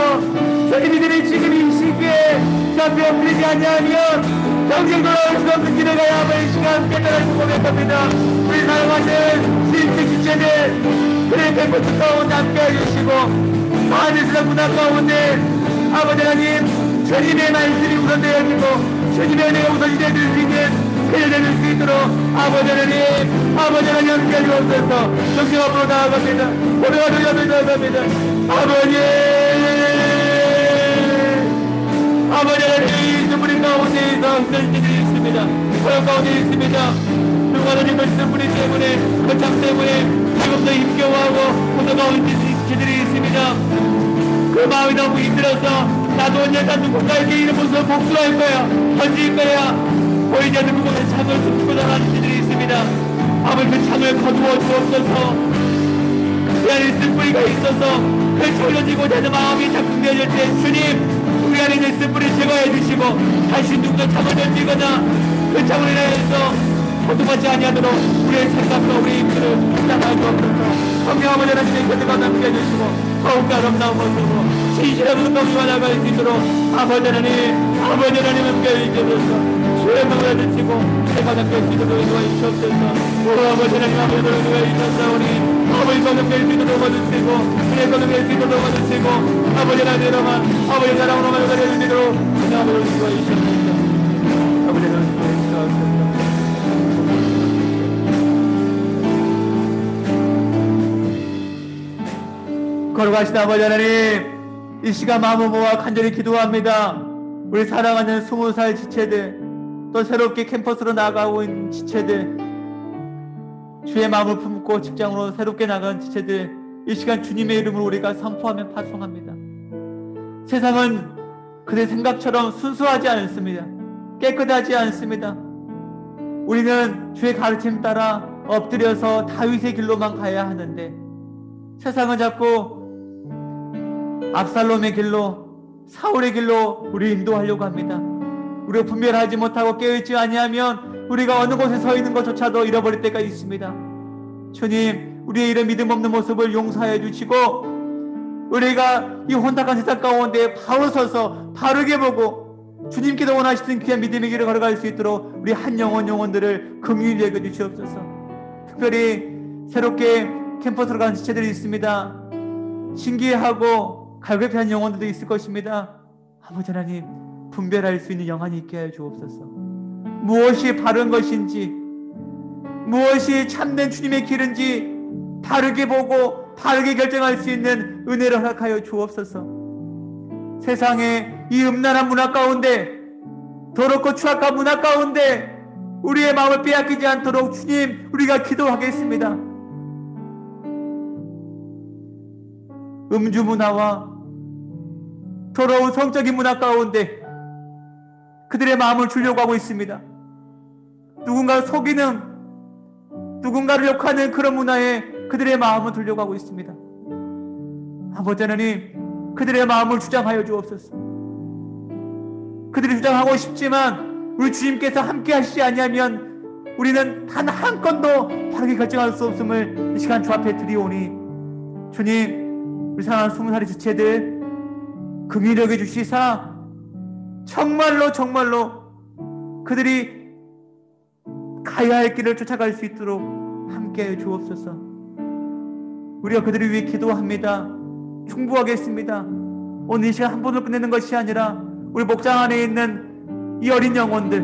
저희들이 지금 이 시기에 그 앞에 엎드리지 아니하면 평생 돌아올 수 없는 길을 가야 함을 시간 깨달아서 고백합니다. 우리 사랑하는 신입생 지체들 그의 백보트 가운데 함께 해주시고 하늘에서 문화 가운데 아버지 하나님 주님의 말씀이 우선되어지고 주님의 은혜가 우선이 되어질 수 있는 그를 되줄 수 있도록 아버지 하나님 함께 해주옵소서. 정신 앞으로 나아갑니다. 고백하는 옆에 나아갑니다. 아버지 하나님 눈물이 가운데 있어 흔들리는 일이 있습니다. 고통 가운데 있습니다. 받아진 그 쓴뿌리 때문에 거참 때문에 지금도 힘겨워하고 고통 가운데 지체들이 있습니다. 그 마음이 너무 힘들어서 나도 언젠가 누군가에게 이런 모습을 복수할 거야, 던질 거야, 보이지 않는 그곳에 창을 숨기고 나가는 지들이 있습니다. 아버지 그 창을 거두어 주옵소서. 그 안에 쓴뿌리가 있어서 그 졸려지고자 하는 마음이 작동되어질 때 주님, 우리 안에 있는 쓴뿌리 제거해 주시고 다시 누군가 창을 던지거나 그 창을 인하여서 고통받지 아니하도록 우리의 생각과 우리의 힘들을 부탁하여 주옵소서. 성령 아버지 하나님의 곁에가 남게 해주시고 더욱더 아름다운 모습으로 진실한 운동과 나갈 수 있도록 아버지 하나님 함께 해주옵소서. 주의 명을 해주시고 내가 남게 해주시도록 인도하여 주옵소서. 아버지 하나님 아버지 인도하여 주옵소서. 아버지 거듭 낼 수 있도록 도와주시고 우리의 거듭 낼 수 있도록 도와주시고 아버지 하나님으로만 아버지 사랑으로만 가려 주시도록 아버지 인도하여 주옵소서. 아버지 하나님 인도하여 주옵소서. 거룩하신 아버지 하나님, 이 시간 마음을 모아 간절히 기도합니다. 우리 사랑하는 20살 지체들, 또 새롭게 캠퍼스로 나가고 있는 지체들, 주의 마음을 품고 직장으로 새롭게 나가는 지체들, 이 시간 주님의 이름으로 우리가 선포하며 파송합니다. 세상은 그들 생각처럼 순수하지 않습니다. 깨끗하지 않습니다. 우리는 주의 가르침 따라 엎드려서 다윗의 길로만 가야 하는데 세상은 자꾸 압살롬의 길로, 사울의 길로 우리 인도하려고 합니다. 우리가 분별하지 못하고 깨어있지 아니하면 우리가 어느 곳에 서 있는 것조차도 잃어버릴 때가 있습니다. 주님, 우리의 이런 믿음 없는 모습을 용서해 주시고 우리가 이 혼탁한 세상 가운데 바로 서서 바르게 보고 주님께서 원하시는 귀한 믿음의 길을 걸어갈 수 있도록 우리 한 영혼들을 긍휼히 여겨 주시옵소서. 특별히 새롭게 캠퍼스로 가는 지체들이 있습니다. 신기해하고 갈급한 영혼들도 있을 것입니다. 아버지 하나님, 분별할 수 있는 영안이 있게 하여 주옵소서. 무엇이 바른 것인지, 무엇이 참된 주님의 길인지 바르게 보고 바르게 결정할 수 있는 은혜를 허락하여 주옵소서. 세상의 이 음란한 문화 가운데, 더럽고 추악한 문화 가운데 우리의 마음을 빼앗기지 않도록 주님, 우리가 기도하겠습니다. 음주 문화와 더러운 성적인 문화 가운데 그들의 마음을 주려고 하고 있습니다. 누군가를 속이는, 누군가를 욕하는 그런 문화에 그들의 마음을 두려고 하고 있습니다. 아버지 하나님, 그들의 마음을 주장하여 주옵소서. 그들이 주장하고 싶지만 우리 주님께서 함께 하시지 아니하면 우리는 단 한 건도 바르게 결정할 수 없음을 이 시간 주 앞에 드리오니 주님, 우리 사랑하는 20살의 지체들 긍휼히 여겨 주시사 정말로 그들이 가야 할 길을 쫓아갈 수 있도록 함께해 주옵소서. 우리가 그들을 위해 기도합니다. 충고하겠습니다. 오늘 이 시간 한 번으로 끝내는 것이 아니라 우리 목장 안에 있는 이 어린 영혼들,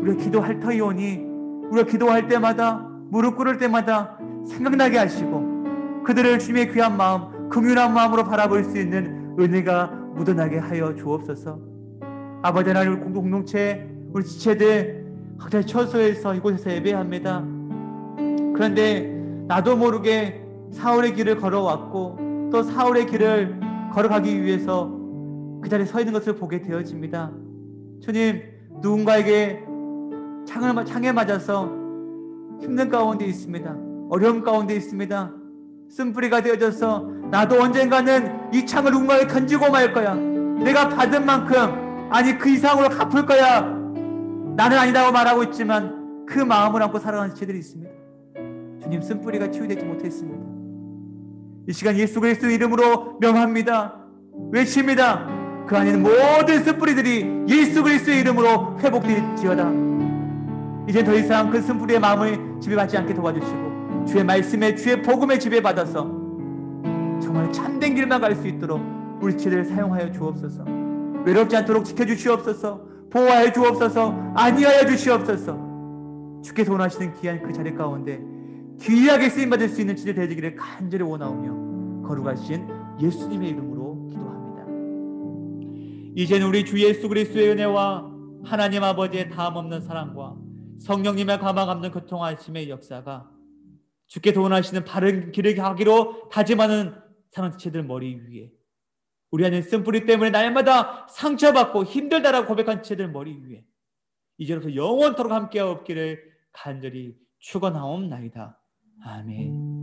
우리가 기도할 터이오니 우리가 기도할 때마다, 무릎 꿇을 때마다 생각나게 하시고 그들을 주님의 귀한 마음, 긍휼한 마음으로 바라볼 수 있는 은혜가 묻어나게 하여 주옵소서. 아버지 하나님, 우리 공동체, 우리 지체들 각자의 처소에서 이곳에서 예배합니다. 그런데 나도 모르게 사울의 길을 걸어왔고 또 사울의 길을 걸어가기 위해서 그 자리에 서 있는 것을 보게 되어집니다. 주님, 누군가에게 창에 맞아서 힘든 가운데 있습니다. 어려움 가운데 있습니다. 쓴뿌리가 되어져서 나도 언젠가는 이 창을 누군가에게 던지고 말 거야. 내가 받은 만큼, 아니 그 이상으로 갚을 거야. 나는 아니라고 말하고 있지만 그 마음을 안고 살아가는 지체들이 있습니다. 주님, 쓴뿌리가 치유되지 못했습니다. 이 시간 예수 그리스도 이름으로 명합니다. 외칩니다. 그 안에는 모든 쓴뿌리들이 예수 그리스도의 이름으로 회복될지어다. 이제 더 이상 그 쓴뿌리의 마음을 지배받지 않게 도와주시고 주의 말씀에, 주의 복음에 지배받아서 정말 참된 길만 갈 수 있도록 우리 지체들을 사용하여 주옵소서. 외롭지 않도록 지켜주시옵소서. 보호하여 주옵소서. 안위하여 주시옵소서. 주께서 원하시는 귀한 그 자리 가운데 귀하게 쓰임받을 수 있는 지체 되기를 간절히 원하오며 거룩하신 예수님의 이름으로 기도합니다. 이제는 우리 주 예수 그리스도의 은혜와 하나님 아버지의 다함없는 사랑과 성령님의 감화 감동 교통하심의 역사가 주께 도원하시는 바른 길을 가기로 다짐하는 사랑하는 지체들 머리 위에, 우리 안에 쓴뿌리 때문에 날마다 상처받고 힘들다라고 고백한 지체들 머리 위에 이제로부터 영원토록 함께하여 없기를 간절히 축원하옵나이다. 아멘.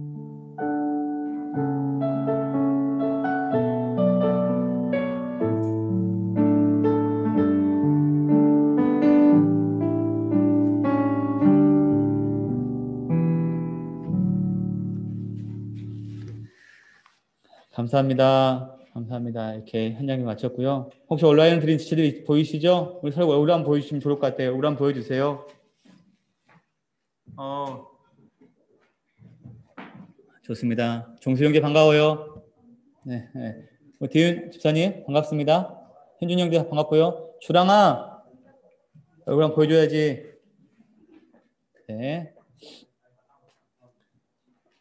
감사합니다. 감사합니다. 이렇게 현장이 마쳤고요. 혹시 온라인 드린 지체들이 보이시죠? 우리 서로 얼굴 한번 보여주시면 좋을 것 같아요. 얼굴 한번 보여주세요. 좋습니다. 종수형제 반가워요. 네, 네. 디은 집사님 반갑습니다. 현준 형제 반갑고요. 주랑아 얼굴 한번 보여줘야지. 네.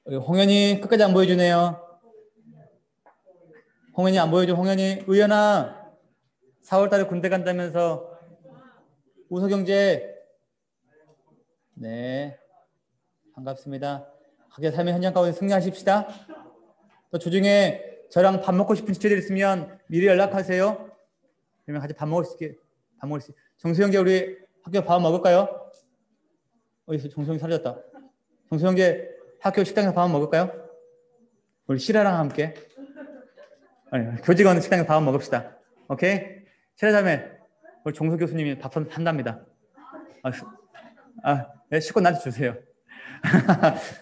홍현이 끝까지 안 보여주네요. 홍현이 안 보여줘. 홍현이. 의연아 4월달에 군대 간다면서. 우석형제. 네, 반갑습니다. 각자 삶의 현장 가운데 승리하십시다. 또 주중에 저랑 밥 먹고 싶은 지체들 있으면 미리 연락하세요. 그러면 같이 밥 먹을 수 있게. 정수형제 우리 학교 밥 먹을까요? 어디서 정수형이 사라졌다. 정수형제 학교 식당에서 밥 먹을까요? 우리 시라랑 함께. 아니, 교직원 식당에서 밥 먹읍시다. 오케이? 시라자매 우리 종수 교수님이 밥 한답니다. 네, 식권 나한테 주세요.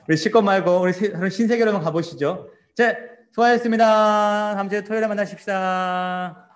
우리 식권 말고 우리 신세계로 한번 가보시죠. 자, 수고하셨습니다. 다음 주에 토요일에 만나십시다.